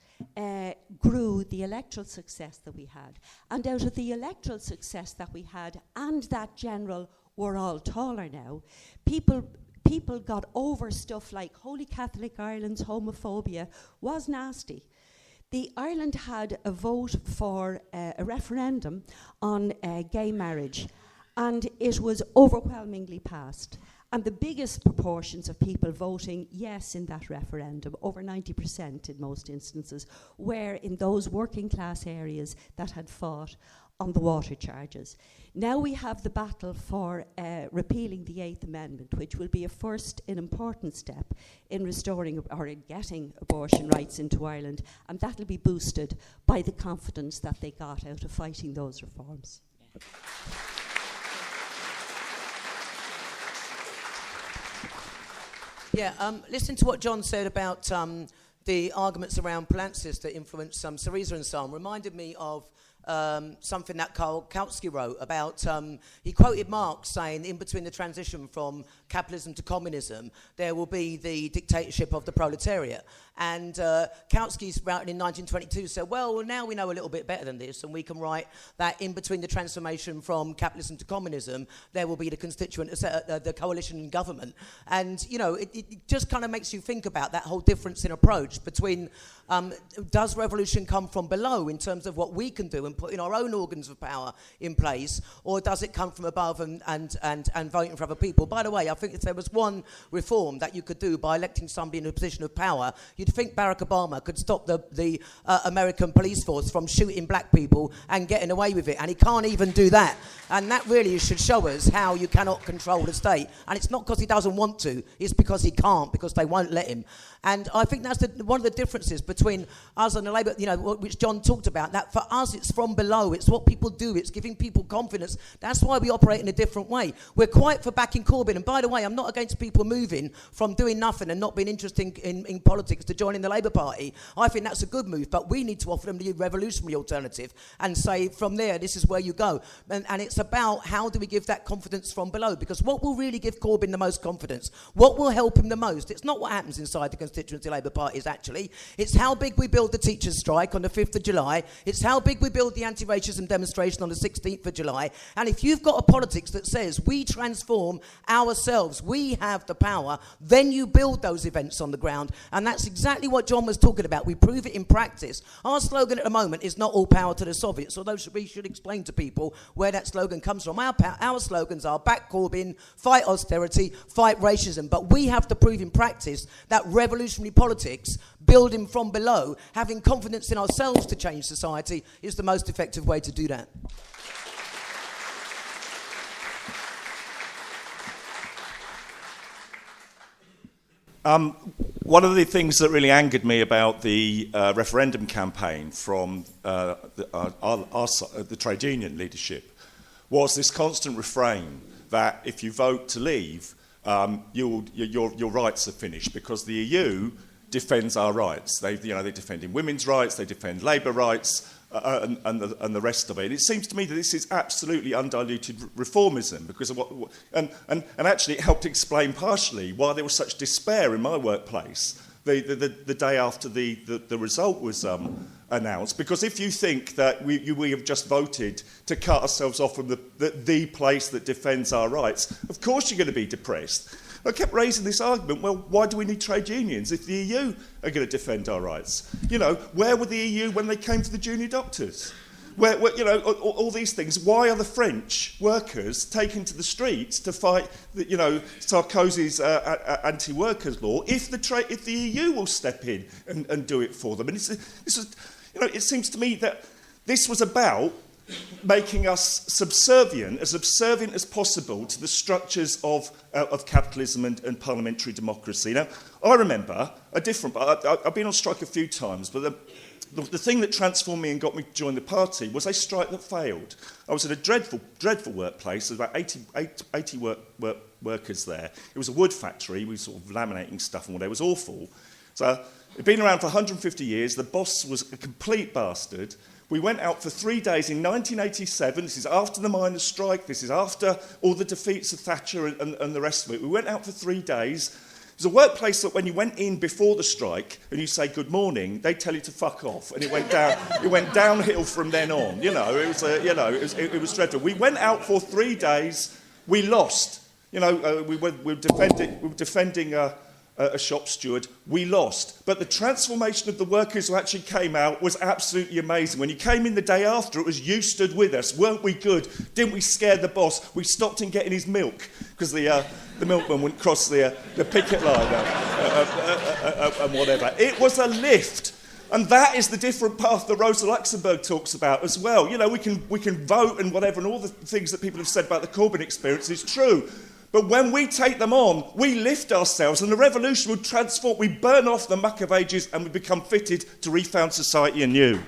grew the electoral success that we had. And out of the electoral success that we had, and that general "we're all taller now," people got over stuff like Holy Catholic Ireland's homophobia was nasty. Ireland had a vote for a referendum on gay marriage, and it was overwhelmingly passed. And the biggest proportions of people voting yes in that referendum, over 90% in most instances, were in those working class areas that had fought on the water charges. Now we have the battle for repealing the 8th Amendment, which will be a first and important step in restoring or in getting abortion rights into Ireland, and that will be boosted by the confidence that they got out of fighting those reforms. Listen to what John said about the arguments around Polanskis that influenced Syriza and so on. Reminded me of something that Karl Kautsky wrote about, he quoted Marx saying, in between the transition from capitalism to communism, there will be the dictatorship of the proletariat. And Kautsky's writing in 1922 said, well, now we know a little bit better than this, and we can write that in between the transformation from capitalism to communism, there will be the constituent, the coalition government. And, it just kind of makes you think about that whole difference in approach between, does revolution come from below in terms of what we can do and putting our own organs of power in place, or does it come from above and voting for other people? By the way, I think if there was one reform that you could do by electing somebody in a position of power, you'd think Barack Obama could stop the American police force from shooting black people and getting away with it, and he can't even do that. And that really should show us how you cannot control the state. And it's not because he doesn't want to, it's because he can't, because they won't let him. And I think that's one of the differences between us and the Labour, which John talked about, that for us it's from below, it's what people do, it's giving people confidence. That's why we operate in a different way. We're quite for backing Corbyn, and by the way, I'm not against people moving from doing nothing and not being interested in politics to joining the Labour Party. I think that's a good move, but we need to offer them the revolutionary alternative and say, from there, this is where you go. And it's about how do we give that confidence from below, because what will really give Corbyn the most confidence, what will help him the most, it's not what happens inside the constituency Labour parties, actually. It's how big we build the teachers' strike on the 5th of July. It's how big we build the anti-racism demonstration on the 16th of July. And if you've got a politics that says we transform ourselves, we have the power, then you build those events on the ground. And that's exactly what John was talking about. We prove it in practice. Our slogan at the moment is not all power to the Soviets, although we should explain to people where that slogan comes from. Our slogans are back Corbyn, fight austerity, fight racism. But we have to prove in practice that revolutionary politics building from below, having confidence in ourselves to change society is the most effective way to do that. One of the things that really angered me about the referendum campaign from the trade union leadership was this constant refrain that if you vote to leave, your rights are finished, because the EU defends our rights. They defend women's rights, they defend labour rights, and the rest of it. It seems to me that this is absolutely undiluted reformism, because of and actually it helped explain partially why there was such despair in my workplace the day after the result was announced. Because if you think that we have just voted to cut ourselves off from the place that defends our rights, of course you're going to be depressed. I kept raising this argument, well, why do we need trade unions if the EU are going to defend our rights? You know, where were the EU when they came to the junior doctors? Where you know, all these things. Why are the French workers taken to the streets to fight, Sarkozy's anti-workers law if the EU will step in and do it for them? And it seems to me that this was about making us subservient as possible to the structures of capitalism and parliamentary democracy. Now, I remember I've been on strike a few times, but the thing that transformed me and got me to join the party was a strike that failed. I was at a dreadful workplace. There was about 80 workers there. It was a wood factory. We were sort of laminating stuff and all that. It was awful. So it'd been around for 150 years. The boss was a complete bastard. We went out for 3 days in 1987. This is after the miners' strike. This is after all the defeats of Thatcher and the rest of it. We went out for 3 days. It was a workplace that when you went in before the strike and you say good morning, they tell you to fuck off, and it went down. It went downhill from then on. It was dreadful. We went out for 3 days. We lost. We were defending a shop steward. We lost. But the transformation of the workers who actually came out was absolutely amazing. When you came in the day after, it was you stood with us. Weren't we good? Didn't we scare the boss? We stopped him getting his milk because the milkman wouldn't cross the picket line and whatever. It was a lift. And that is the different path that Rosa Luxemburg talks about as well. You know, we can vote and whatever, and all the things that people have said about the Corbyn experience is true. But when we take them on, we lift ourselves, and the revolution would transform. We burn off the muck of ages and we become fitted to refound society anew.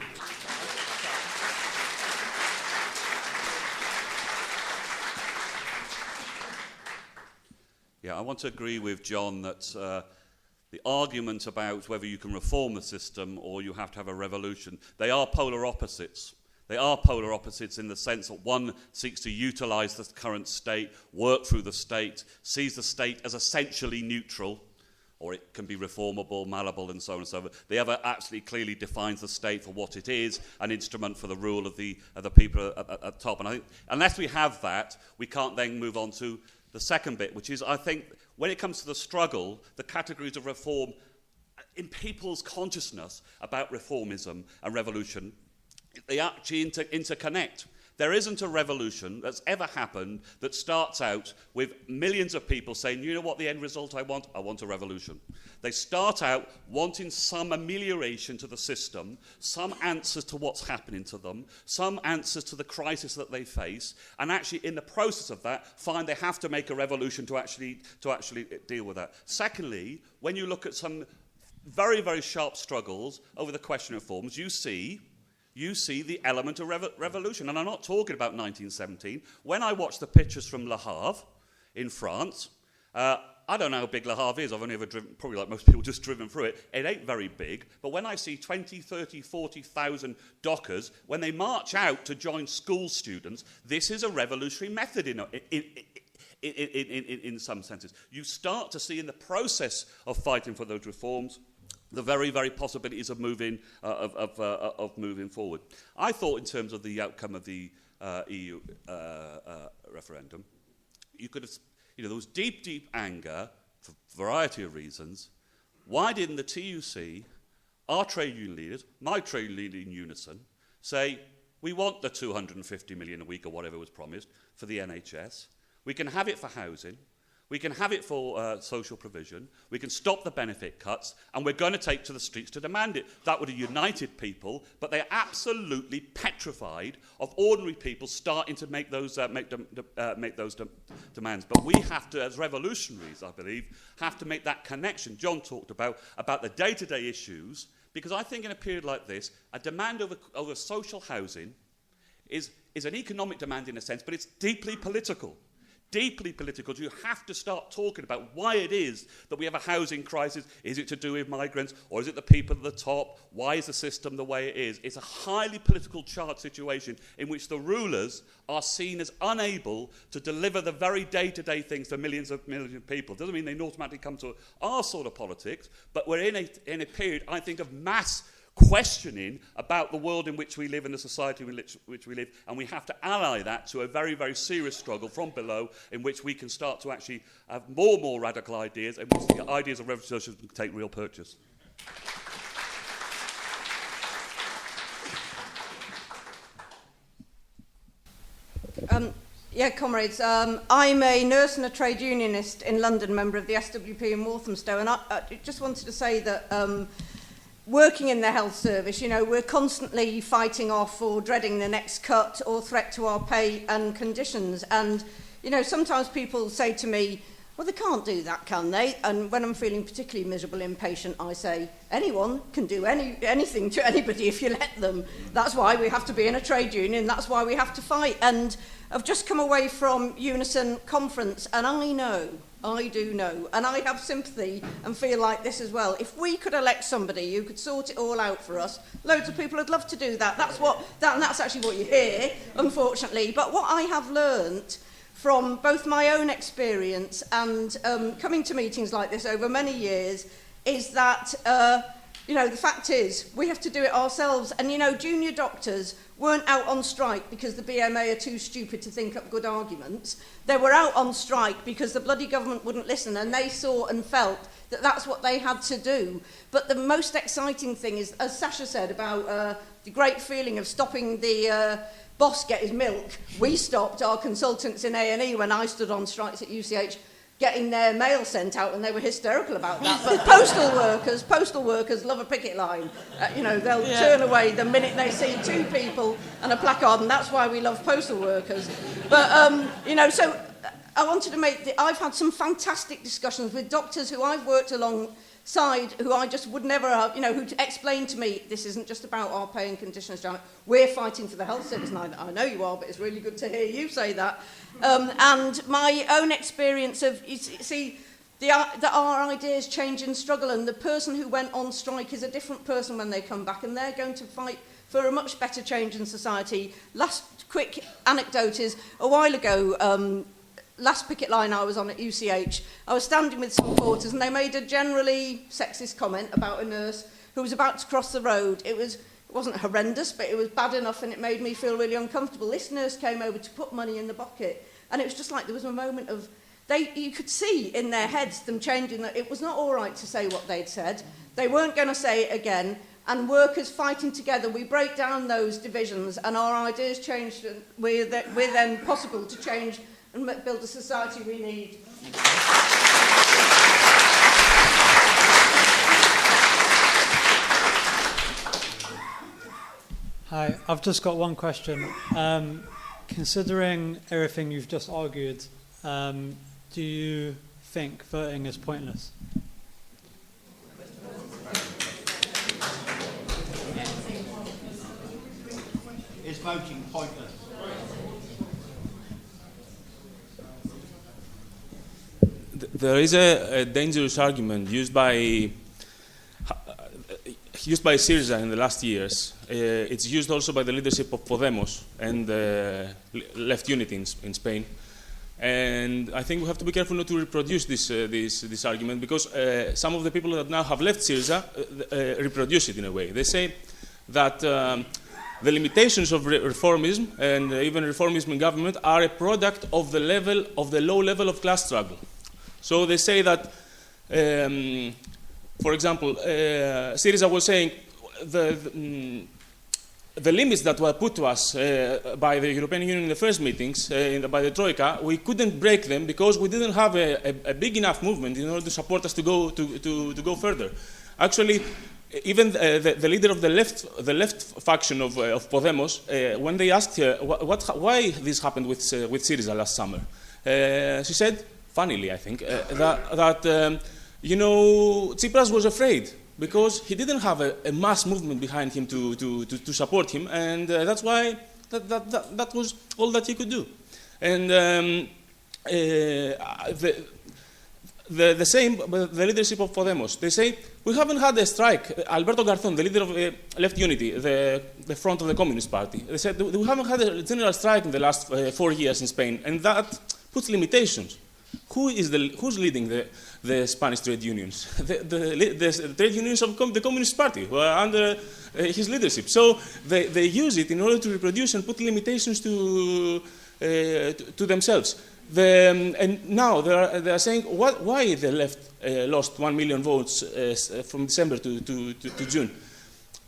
Yeah, I want to agree with John that the argument about whether you can reform the system or you have to have a revolution, they are polar opposites. They are polar opposites in the sense that one seeks to utilise the current state, work through the state, sees the state as essentially neutral, or it can be reformable, malleable, and so on and so forth. The other absolutely clearly defines the state for what it is, an instrument for the rule of the people at top. And I think unless we have that, we can't then move on to the second bit, which is, I think, when it comes to the struggle, the categories of reform in people's consciousness about reformism and revolution, they actually interconnect. There isn't a revolution that's ever happened that starts out with millions of people saying, you know what the end result I want? I want a revolution. They start out wanting some amelioration to the system, some answers to what's happening to them, some answers to the crisis that they face, and actually in the process of that find they have to make a revolution to actually deal with that. Secondly, when you look at some very, very sharp struggles over the question of reforms, you see the element of revolution. And I'm not talking about 1917. When I watch the pictures from Le Havre in France, I don't know how big Le Havre is. I've only ever driven, probably like most people, just driven through it. It ain't very big. But when I see 20, 30, 40,000 dockers, when they march out to join school students, this is a revolutionary method in some senses. You start to see in the process of fighting for those reforms the very, very possibilities of moving forward. I thought, in terms of the outcome of the EU referendum, you could have, there was deep, deep anger for a variety of reasons. Why didn't the TUC, our trade union leaders, my trade union Unison, say we want the 250 million a week or whatever was promised for the NHS? We can have it for housing. We can have it for social provision. We can stop the benefit cuts, and we're going to take to the streets to demand it. That would have united people, but they're absolutely petrified of ordinary people starting to make those demands. But we have to, as revolutionaries, I believe, have to make that connection John talked about the day-to-day issues, because I think in a period like this, a demand over social housing is an economic demand in a sense, but it's deeply political. Deeply political. You have to start talking about why it is that we have a housing crisis. Is it to do with migrants, or is it the people at the top? Why is the system the way it is? It's a highly political charged situation in which the rulers are seen as unable to deliver the very day-to-day things to millions of people. Doesn't mean they automatically come to our sort of politics, but we're in a period, I think, of mass questioning about the world in which we live and the society in which we live, and we have to ally that to a very, very serious struggle from below in which we can start to actually have more and more radical ideas, and which the ideas of revolution can take real purchase. Yeah, comrades, I'm a nurse and a trade unionist in London, member of the SWP in Walthamstow, and I just wanted to say that working in the health service, you know, we're constantly fighting off or dreading the next cut or threat to our pay and conditions. And, you know, sometimes people say to me, well, they can't do that, can they? And when I'm feeling particularly miserable, impatient, I say, anyone can do anything to anybody if you let them. That's why we have to be in a trade union. That's why we have to fight. And I've just come away from Unison Conference, and I do know, and I have sympathy and feel like this as well. If we could elect somebody who could sort it all out for us, loads of people would love to do that. That's actually what you hear, unfortunately. But what I have learnt from both my own experience and coming to meetings like this over many years is that, you know, the fact is we have to do it ourselves. And, you know, junior doctors weren't out on strike because the BMA are too stupid to think up good arguments. They were out on strike because the bloody government wouldn't listen, and they saw and felt that that's what they had to do. But the most exciting thing is, as Sasha said, about the great feeling of stopping the boss get his milk. We stopped our consultants in A&E when I stood on strikes at UCH getting their mail sent out, and they were hysterical about that. But postal workers love a picket line. You know, they'll turn away the minute they see two people and a placard, and that's why we love postal workers. But, you know, so I wanted to I've had some fantastic discussions with doctors who I've worked alongside, who I just would never have, you know, who explained to me, this isn't just about our pay and conditions, Janet. We're fighting for the health service, and I know you are, but it's really good to hear you say that. And my own experience of, you see, that our ideas change and struggle, and the person who went on strike is a different person when they come back, and they're going to fight for a much better change in society. Last quick anecdote is, a while ago, last picket line I was on at UCH, I was standing with some porters, and they made a generally sexist comment about a nurse who was about to cross the road. It wasn't horrendous, but it was bad enough, and it made me feel really uncomfortable. This nurse came over to put money in the bucket, and it was just like there was a moment of, you could see in their heads them changing, that it was not all right to say what they'd said. They weren't going to say it again, and workers fighting together, we break down those divisions, and our ideas change, and we're then possible to change and build the society we need. Hi, I've just got one question. Considering everything you've just argued, do you think voting is pointless? Is voting pointless? There is a dangerous argument used by Syriza in the last years. It's used also by the leadership of Podemos and Left Unity in Spain. And I think we have to be careful not to reproduce this argument, because some of the people that now have left Syriza reproduce it in a way. They say that the limitations of reformism and even reformism in government are a product of the low level of class struggle. So they say that, for example, Syriza was saying the limits that were put to us by the European Union in the first meetings, by the Troika, we couldn't break them because we didn't have a big enough movement in order to support us to go further. Actually, even the leader of the left faction of Podemos, when they asked her why this happened with Syriza last summer, she said, funnily I think, that Tsipras was afraid because he didn't have a mass movement behind him to support him, and that's why that was all that he could do. And the same, the leadership of Podemos, they say, we haven't had a strike. Alberto Garzón, the leader of Left Unity, the front of the Communist Party, they said, we haven't had a general strike in the last 4 years in Spain, and that puts limitations. Who's leading the Spanish trade unions? The trade unions of the Communist Party, who are under his leadership. So they use it in order to reproduce and put limitations to themselves. And now they are saying why the left lost 1 million votes from December to June.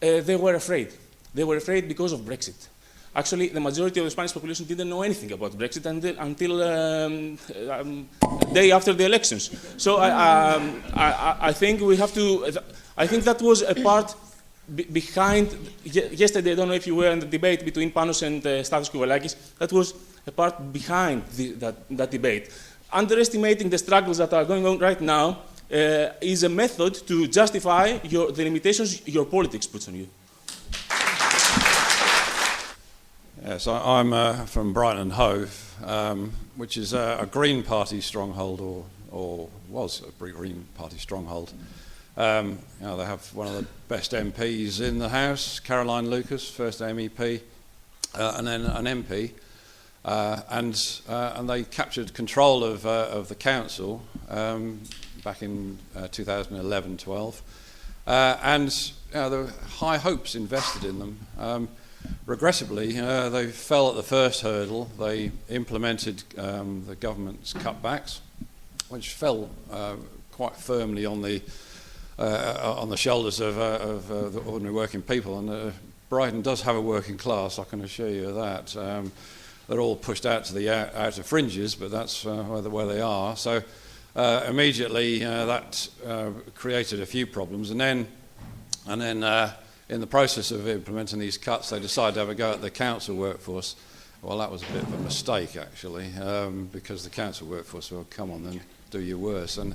They were afraid. They were afraid because of Brexit. Actually, the majority of the Spanish population didn't know anything about Brexit until day after the elections. So I think we have to. I think that was a part behind. Yesterday, I don't know if you were in the debate between Panos and Stathis Kouvelakis. That was a part behind that debate. Underestimating the struggles that are going on right now is a method to justify the limitations your politics puts on you. Yes, I'm from Brighton and Hove, which is a Green Party stronghold, or was a Green Party stronghold. They have one of the best MPs in the House, Caroline Lucas, first MEP, and then an MP. And they captured control of the council back in 2011-12, and there were high hopes invested in them. Regrettably, they fell at the first hurdle. They implemented the government's cutbacks, which fell quite firmly on the shoulders of the ordinary working people. And Brighton does have a working class, I can assure you of that. They're all pushed out to the outer fringes, but that's where they are. So immediately that created a few problems, and then in the process of implementing these cuts, they decided to have a go at the council workforce. Well, that was a bit of a mistake, actually, because the council workforce, well, come on, then do your worst. And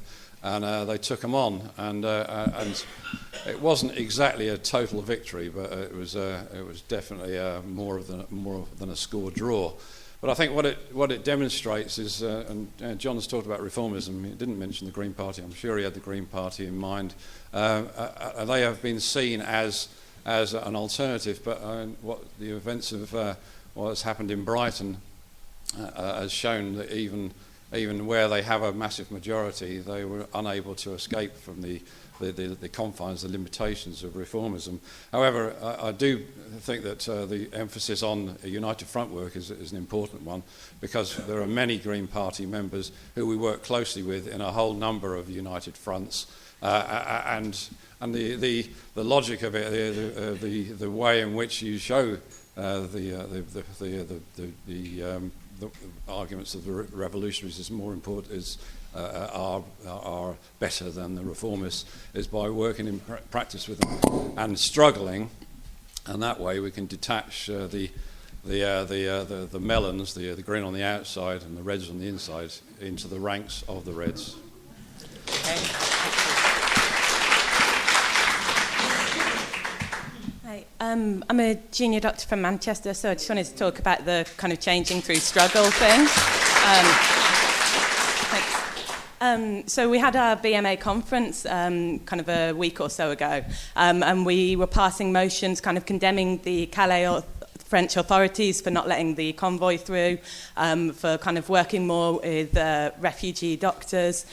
they took them on, and it wasn't exactly a total victory, but it was definitely more than a score draw. But I think what it demonstrates is, and John's talked about reformism. He didn't mention the Green Party. I'm sure he had the Green Party in mind. They have been seen as an alternative, but what the events of what has happened in Brighton has shown that even where they have a massive majority, they were unable to escape from the confines, the limitations of reformism. However, I do think that the emphasis on a united front work is an important one, because there are many Green Party members who we work closely with in a whole number of united fronts, and the logic of it, the way in which you show the arguments of the revolutionaries is more important, are better than the reformists, is by working in practice with them and struggling, and that way we can detach the melons, the green on the outside and the reds on the inside, into the ranks of the reds. Hi, I'm a junior doctor from Manchester, so I just wanted to talk about the kind of changing through struggle thing. So we had our BMA conference kind of a week or so ago, and we were passing motions kind of condemning the Calais French authorities for not letting the convoy through, for kind of working more with refugee doctors.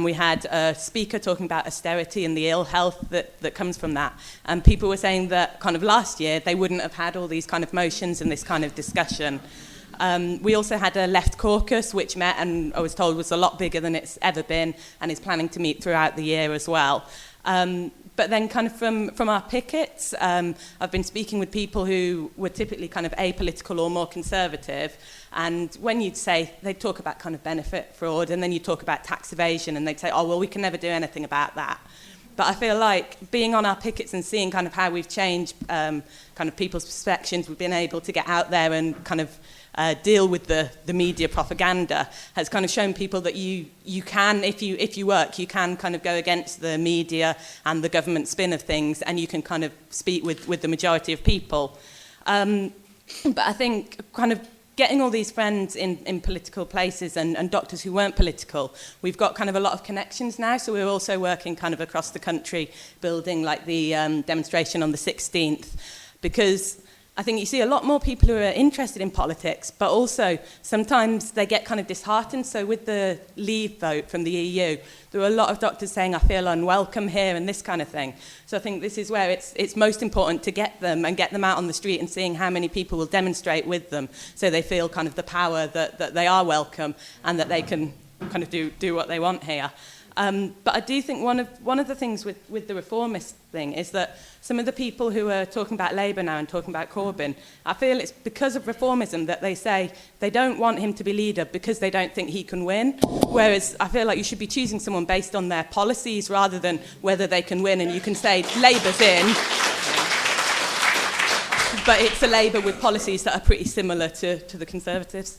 We had a speaker talking about austerity and the ill health that comes from that. And people were saying that kind of last year they wouldn't have had all these kind of motions and this kind of discussion. We also had a left caucus which met, and I was told was a lot bigger than it's ever been, and is planning to meet throughout the year as well. But then kind of from our pickets, I've been speaking with people who were typically kind of apolitical or more conservative, and when you'd say, they'd talk about kind of benefit fraud, and then you talk about tax evasion, and they'd say, oh, well, we can never do anything about that. But I feel like being on our pickets and seeing kind of how we've changed kind of people's perceptions, we've been able to get out there and kind of deal with the media propaganda, has kind of shown people that you can, if you work, you can kind of go against the media and the government spin of things, and you can kind of speak with the majority of people. But I think kind of getting all these friends in political places and doctors who weren't political, we've got kind of a lot of connections now, so we're also working kind of across the country, building like the demonstration on the 16th, because I think you see a lot more people who are interested in politics, but also sometimes they get kind of disheartened. So with the leave vote from the EU, there were a lot of doctors saying, I feel unwelcome here and this kind of thing. So I think this is where it's most important to get them out on the street and seeing how many people will demonstrate with them, so they feel kind of the power that they are welcome and that they can kind of do what they want here. But I do think one of the things with the reformist thing is that some of the people who are talking about Labour now and talking about Corbyn, I feel it's because of reformism that they say they don't want him to be leader because they don't think he can win. Whereas I feel like you should be choosing someone based on their policies rather than whether they can win. And you can say Labour's in, but it's a Labour with policies that are pretty similar to the Conservatives.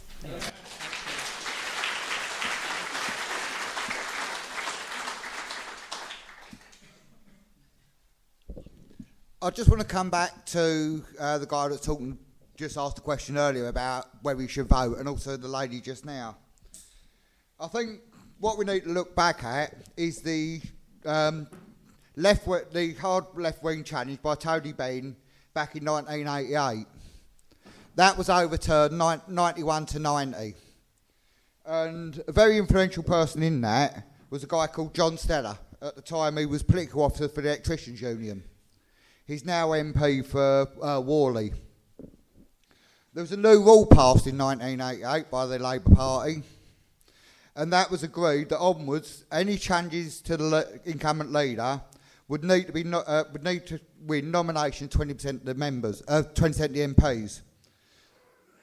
I just want to come back to the guy that's talking, just asked a question earlier about whether we should vote, and also the lady just now. I think what we need to look back at is the hard left-wing challenge by Tony Benn back in 1988. That was overturned 91 to 90. And a very influential person in that was a guy called John Steller. At the time, he was political officer for the Electricians' Union. He's now MP for Worley. There was a new rule passed in 1988 by the Labour Party, and that was agreed that onwards, any changes to the incumbent leader would need to win nomination 20% of the members, 20% of the MPs.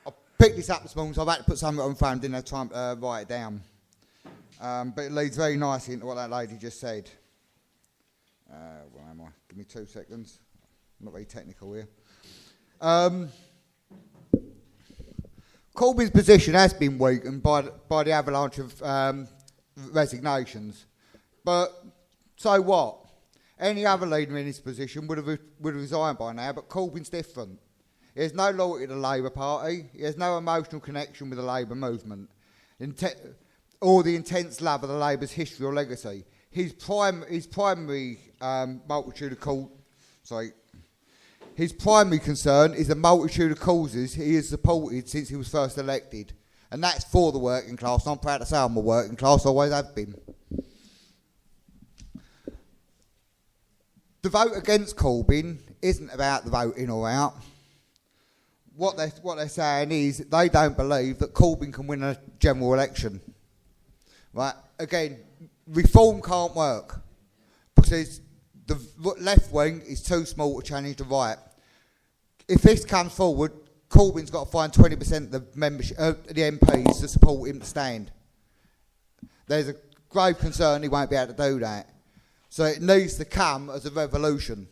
I picked this up this morning, so I've had to put something on phone, didn't have time to write it down. But it leads very nicely into what that lady just said. Where am I? Give me 2 seconds. I'm not very technical here. Corbyn's position has been weakened by the avalanche of resignations. But so what? Any other leader in this position would have resigned by now, but Corbyn's different. He has no loyalty to the Labour Party. He has no emotional connection with the Labour movement or the intense love of the Labour's history or legacy. His primary concern is the multitude of causes he has supported since he was first elected, and that's for the working class. I'm proud to say I'm a working class, always have been. The vote against Corbyn isn't about the vote in or out. What they're saying is they don't believe that Corbyn can win a general election. Right? Again, reform can't work because the left wing is too small to challenge the right. If this comes forward, Corbyn's got to find 20% of the membership, the MPs to support him to stand. There's a grave concern he won't be able to do that. So it needs to come as a revolution.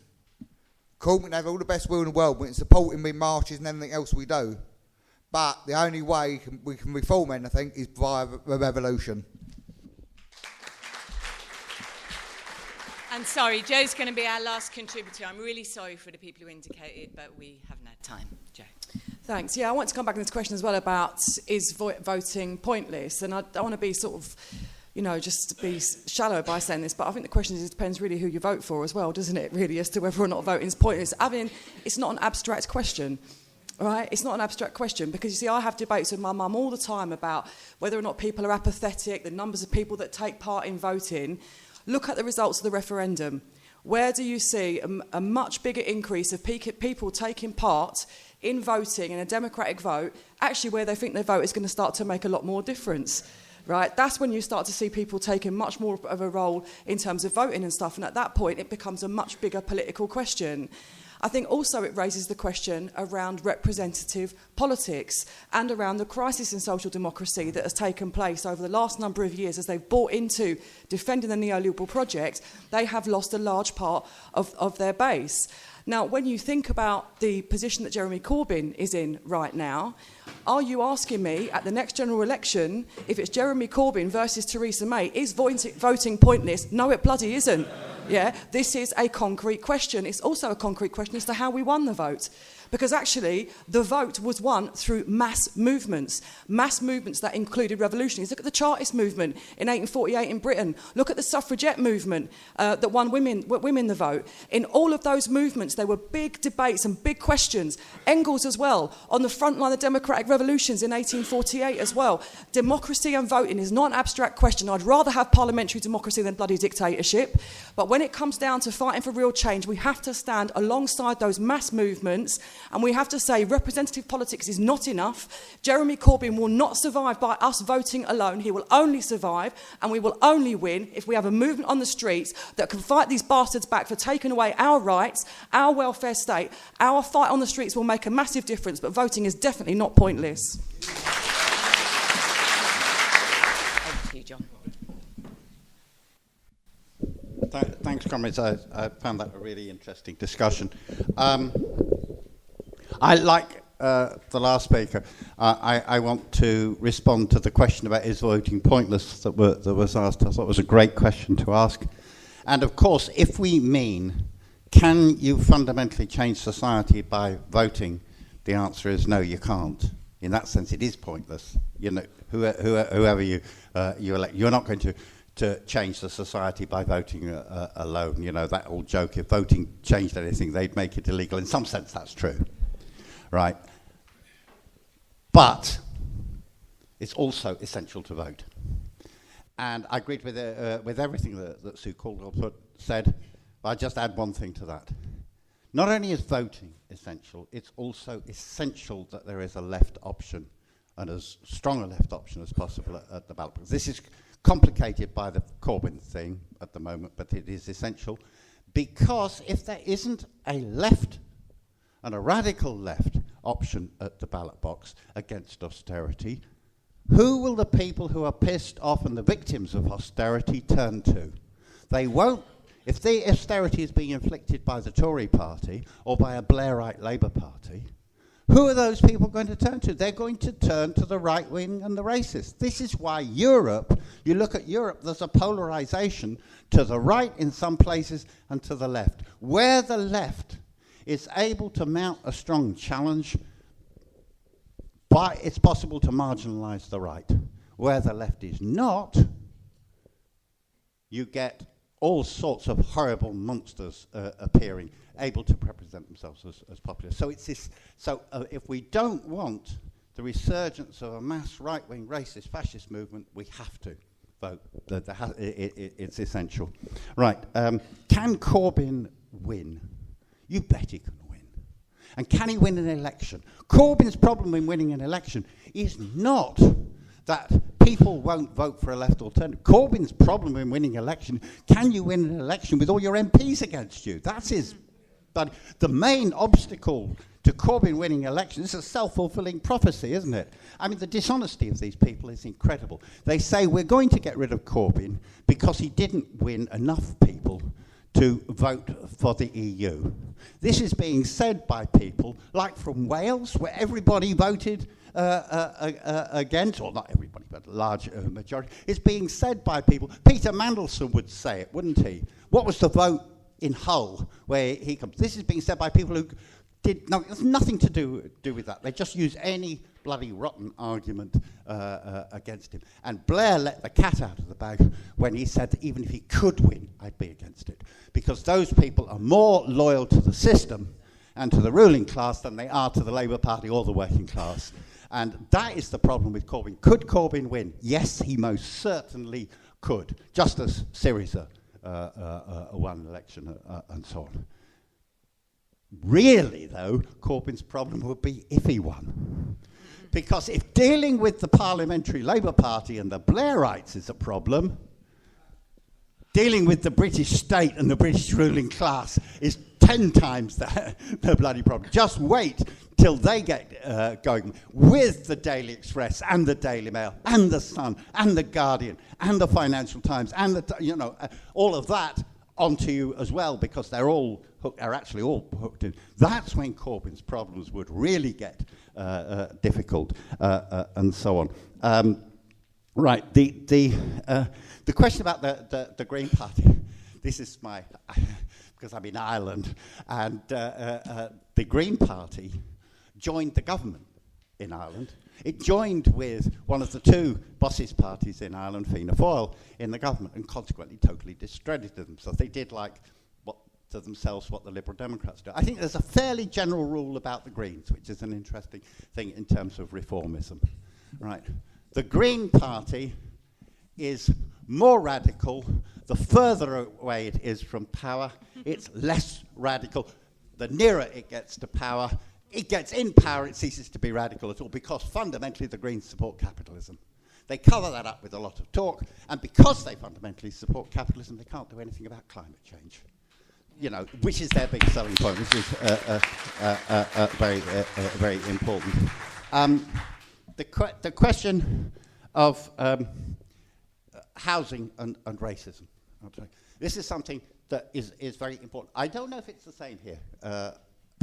Corbyn can have all the best will in the world. We can support him in marches and everything else we do. But the only way we can reform anything is via a revolution. And sorry, Joe's going to be our last contributor. I'm really sorry for the people who indicated, but we haven't had time. Joe. Thanks. Yeah, I want to come back on this question as well about is voting pointless? And I don't want to be sort of, just be shallow by saying this, but I think the question is it depends really who you vote for as well, doesn't it, really, as to whether or not voting is pointless. I mean, it's not an abstract question. Right? It's not an abstract question because, you see, I have debates with my mum all the time about whether or not people are apathetic, the numbers of people that take part in voting. Look at the results of the referendum. Where do you see a much bigger increase of people taking part in voting in a democratic vote, actually where they think their vote is going to start to make a lot more difference? right? That's when you start to see people taking much more of a role in terms of voting and stuff. And at that point, it becomes a much bigger political question. I think also it raises the question around representative politics and around the crisis in social democracy that has taken place over the last number of years as they've bought into defending the neoliberal project. They have lost a large part of their base. Now, when you think about the position that Jeremy Corbyn is in right now, are you asking me at the next general election if it's Jeremy Corbyn versus Theresa May, is voting pointless? No, it bloody isn't. Yeah, this is a concrete question. It's also a concrete question as to how we won the vote. Because actually, the vote was won through mass movements that included revolutionaries. Look at the Chartist movement in 1848 in Britain. Look at the suffragette movement that won women the vote. In all of those movements, there were big debates and big questions. Engels as well, on the front line of democratic revolutions in 1848 as well. Democracy and voting is not an abstract question. I'd rather have parliamentary democracy than bloody dictatorship. But when it comes down to fighting for real change, we have to stand alongside those mass movements. And we have to say representative politics is not enough. Jeremy Corbyn will not survive by us voting alone. He will only survive and we will only win if we have a movement on the streets that can fight these bastards back for taking away our rights, our welfare state. Our fight on the streets will make a massive difference, but voting is definitely not pointless. Thank you, John. Thanks, comrades. I found that a really interesting discussion. I like the last speaker. I want to respond to the question about is voting pointless that was asked. I thought it was a great question to ask. And of course, if we mean, can you fundamentally change society by voting? The answer is no, you can't. In that sense, it is pointless. You know, whoever you elect, you're not going to change the society by voting alone. You know, that old joke, if voting changed anything, they'd make it illegal. In some sense, that's true. Right, but it's also essential to vote, and I agreed with everything that Sue Caldwell said. But I just add one thing to that: not only is voting essential, it's also essential that there is a left option, and as strong a left option as possible at the ballot box. This is complicated by the Corbyn thing at the moment, but it is essential because if there isn't a left and a radical left option at the ballot box against austerity, who will the people who are pissed off and the victims of austerity turn to? They won't. If the austerity is being inflicted by the Tory party or by a Blairite Labour Party, who are those people going to turn to? They're going to turn to the right wing and the racists. This is why Europe, you look at Europe, there's a polarisation to the right in some places and to the left. Where the left is able to mount a strong challenge, but it's possible to marginalise the right. Where the left is not, you get all sorts of horrible monsters appearing, able to represent themselves as popular. So it's this. So if we don't want the resurgence of a mass right-wing racist fascist movement, we have to vote. It's essential. Right? Can Corbyn win? You bet he can win. And can he win an election? Corbyn's problem in winning an election is not that people won't vote for a left alternative. Corbyn's problem in winning an election, can you win an election with all your MPs against you? That's his. But the main obstacle to Corbyn winning elections is a self-fulfilling prophecy, isn't it? I mean, the dishonesty of these people is incredible. They say we're going to get rid of Corbyn because he didn't win enough people to vote for the EU. This is being said by people like from Wales, where everybody voted against, or not everybody, but a large majority. It's being said by people. Peter Mandelson would say it, wouldn't he? What was the vote in Hull, where he comes? This is being said by people who there's nothing to do with that. They just use any bloody rotten argument against him. And Blair let the cat out of the bag when he said that even if he could win, I'd be against it. Because those people are more loyal to the system and to the ruling class than they are to the Labour Party or the working class. And that is the problem with Corbyn. Could Corbyn win? Yes, he most certainly could. Just as Syriza won an election and so on. Really, though, Corbyn's problem would be if he won. Because if dealing with the Parliamentary Labour Party and the Blairites is a problem, dealing with the British state and the British ruling class is 10 times the bloody problem. Just wait till they get going with the Daily Express and the Daily Mail and the Sun and the Guardian and the Financial Times and the, all of that onto you as well, because they're actually all hooked in. That's when Corbyn's problems would really get difficult and so on. Right, the question about the Green Party. This is because I'm in Ireland, and the Green Party joined the government in Ireland. It joined with one of the two bosses parties in Ireland, Fianna Fáil, in the government, and consequently totally discredited them. So they did to themselves what the Liberal Democrats do. I think there's a fairly general rule about the Greens, which is an interesting thing in terms of reformism. Right. The Green Party is more radical the further away it is from power. It's less radical. The nearer it gets to power, it gets in power, it ceases to be radical at all, because fundamentally the Greens support capitalism. They cover that up with a lot of talk, and because they fundamentally support capitalism, they can't do anything about climate change. Which is their big selling point, which is very important. The question of housing and racism. This is something that is very important. I don't know if it's the same here,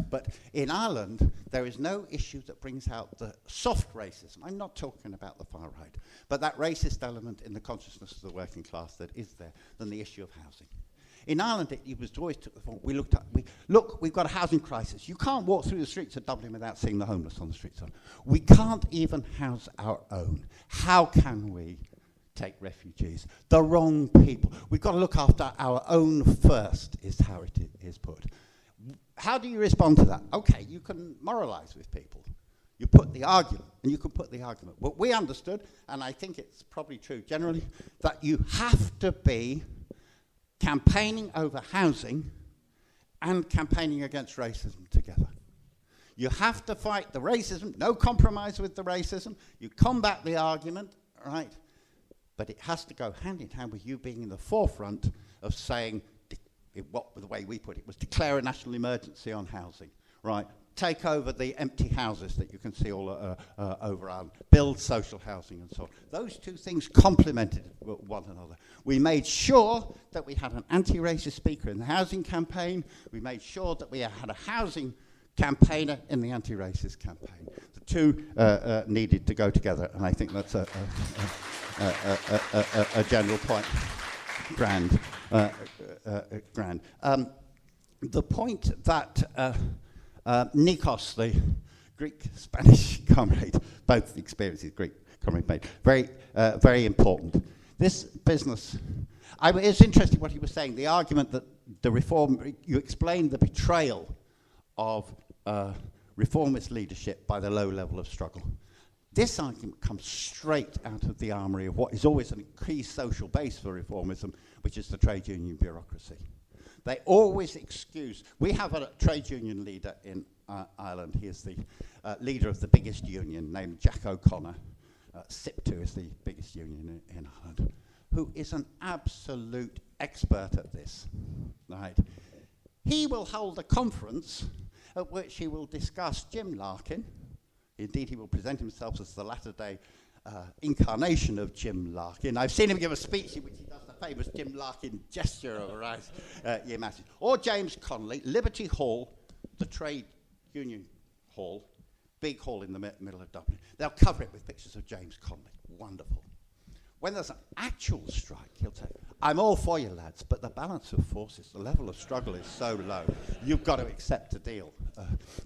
but in Ireland, there is no issue that brings out the soft racism. I'm not talking about the far right, but that racist element in the consciousness of the working class that is there than the issue of housing. In Ireland, it was always took the form. We've got a housing crisis. You can't walk through the streets of Dublin without seeing the homeless on the streets. We can't even house our own. How can we take refugees? The wrong people. We've got to look after our own first, is how it is put. How do you respond to that? Okay, you can moralise with people. You put the argument, and you can put the argument. But we understood, and I think it's probably true generally, that you have to be campaigning over housing and campaigning against racism together. You have to fight the racism, no compromise with the racism. You combat the argument, right? But it has to go hand in hand with you being in the forefront of saying, the way we put it was declare a national emergency on housing, right? Take over the empty houses that you can see all over Ireland, build social housing and so on. Those two things complemented one another. We made sure that we had an anti-racist speaker in the housing campaign. We made sure that we had a housing campaigner in the anti-racist campaign. The two needed to go together, and I think that's a general point. Grand. The point that Nikos, the Greek-Spanish comrade, both experiences Greek comrade made, very important. This business, it's interesting what he was saying, the argument that the reform, you explained the betrayal of reformist leadership by the low level of struggle. This argument comes straight out of the armoury of what is always a key social base for reformism, which is the trade union bureaucracy. They always excuse. We have a trade union leader in Ireland. He is the leader of the biggest union, named Jack O'Connor. SIP2 is the biggest union in Ireland, who is an absolute expert at this. Right? He will hold a conference at which he will discuss Jim Larkin. Indeed, he will present himself as the latter-day incarnation of Jim Larkin. I've seen him give a speech in which he does the famous Jim Larkin gesture of your message. Or James Connolly, Liberty Hall, the trade union hall, big hall in the middle of Dublin. They'll cover it with pictures of James Connolly. Wonderful. When there's an actual strike, he'll say, I'm all for you, lads, but the balance of forces, the level of struggle is so low, you've got to accept a deal,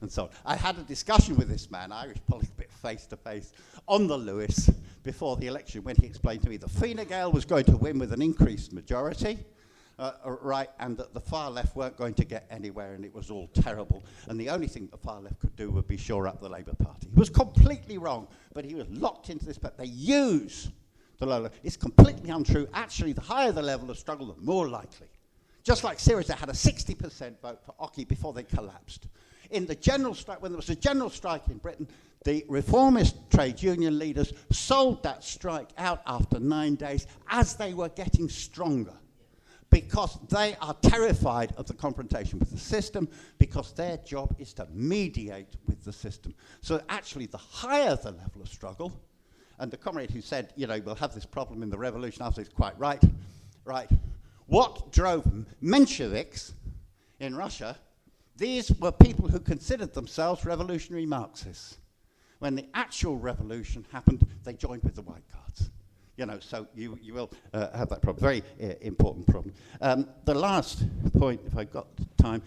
and so on. I had a discussion with this man, Irish politics, face-to-face, on the Lewis before the election, when he explained to me that Fine Gael was going to win with an increased majority, right, and that the far left weren't going to get anywhere, and it was all terrible, and the only thing the far left could do would be shore up the Labour Party. He was completely wrong, but he was locked into this, but they use the low level. It's completely untrue. Actually, the higher the level of struggle, the more likely. Just like Syriza had a 60% vote for Oki before they collapsed. in the general strike, when there was a general strike in Britain, the reformist trade union leaders sold that strike out after 9 days as they were getting stronger, because they are terrified of the confrontation with the system, because their job is to mediate with the system. So actually, the higher the level of struggle, and the comrade who said, you know, we'll have this problem in the revolution after, is quite right. What drove Mensheviks in Russia? These were people who considered themselves revolutionary Marxists. When the actual revolution happened, they joined with the White Guards. You know, so you will have that problem, very important problem. The last point, if I've got time,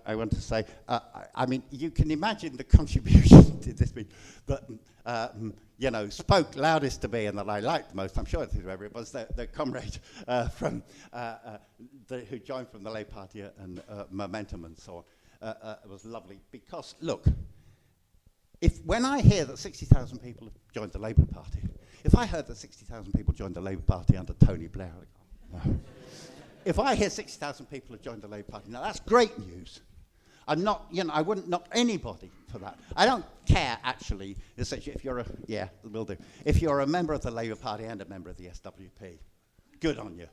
I want to say, I mean, you can imagine the contribution to this meeting that, you know, spoke loudest to me and that I liked most, I'm sure it's whoever it was, the comrade from who joined from the Labour Party and Momentum and so on. It was lovely because, look, when I hear that 60,000 people have joined the Labour Party, if I heard that 60,000 people joined the Labour Party under Tony Blair, no. If I hear 60,000 people have joined the Labour Party, now that's great news. I'm not, you know, I wouldn't knock anybody for that. I don't care, actually, if you're if you're a member of the Labour Party and a member of the SWP, good on you.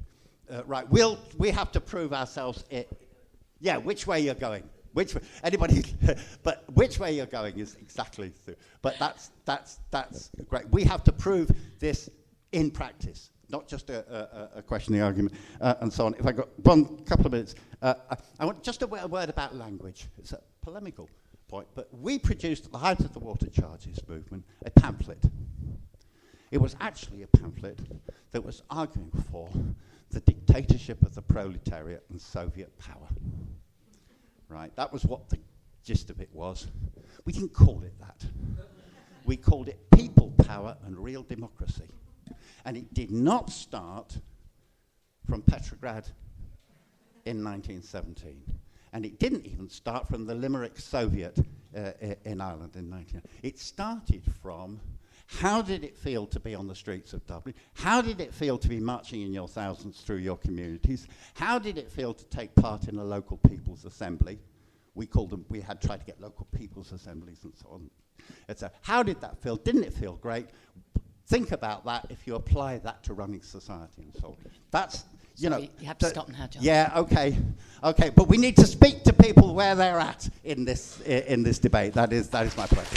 Right, we have to prove ourselves. Which way you're going. Which way, anybody, but which way you're going is exactly through. But that's great. We have to prove this in practice, not just a questioning argument and so on. If I got one couple of minutes, I want just a word about language. It's a polemical point, but we produced at the height of the water charges movement a pamphlet. It was actually a pamphlet that was arguing for the dictatorship of the proletariat and Soviet power. Right, that was what the gist of it was. We didn't call it that. We called it people power and real democracy. And it did not start from Petrograd in 1917. And it didn't even start from the Limerick Soviet in Ireland in 19. It started from, how did it feel to be on the streets of Dublin? How did it feel to be marching in your thousands through your communities? How did it feel to take part in a local people's assembly? We had tried to get local people's assemblies and so on. How did that feel? Didn't it feel great? Think about that if you apply that to running society and so on. That's, you know. You have to stop now, John. Yeah, okay. But we need to speak to people where they're at in this debate. That is my point.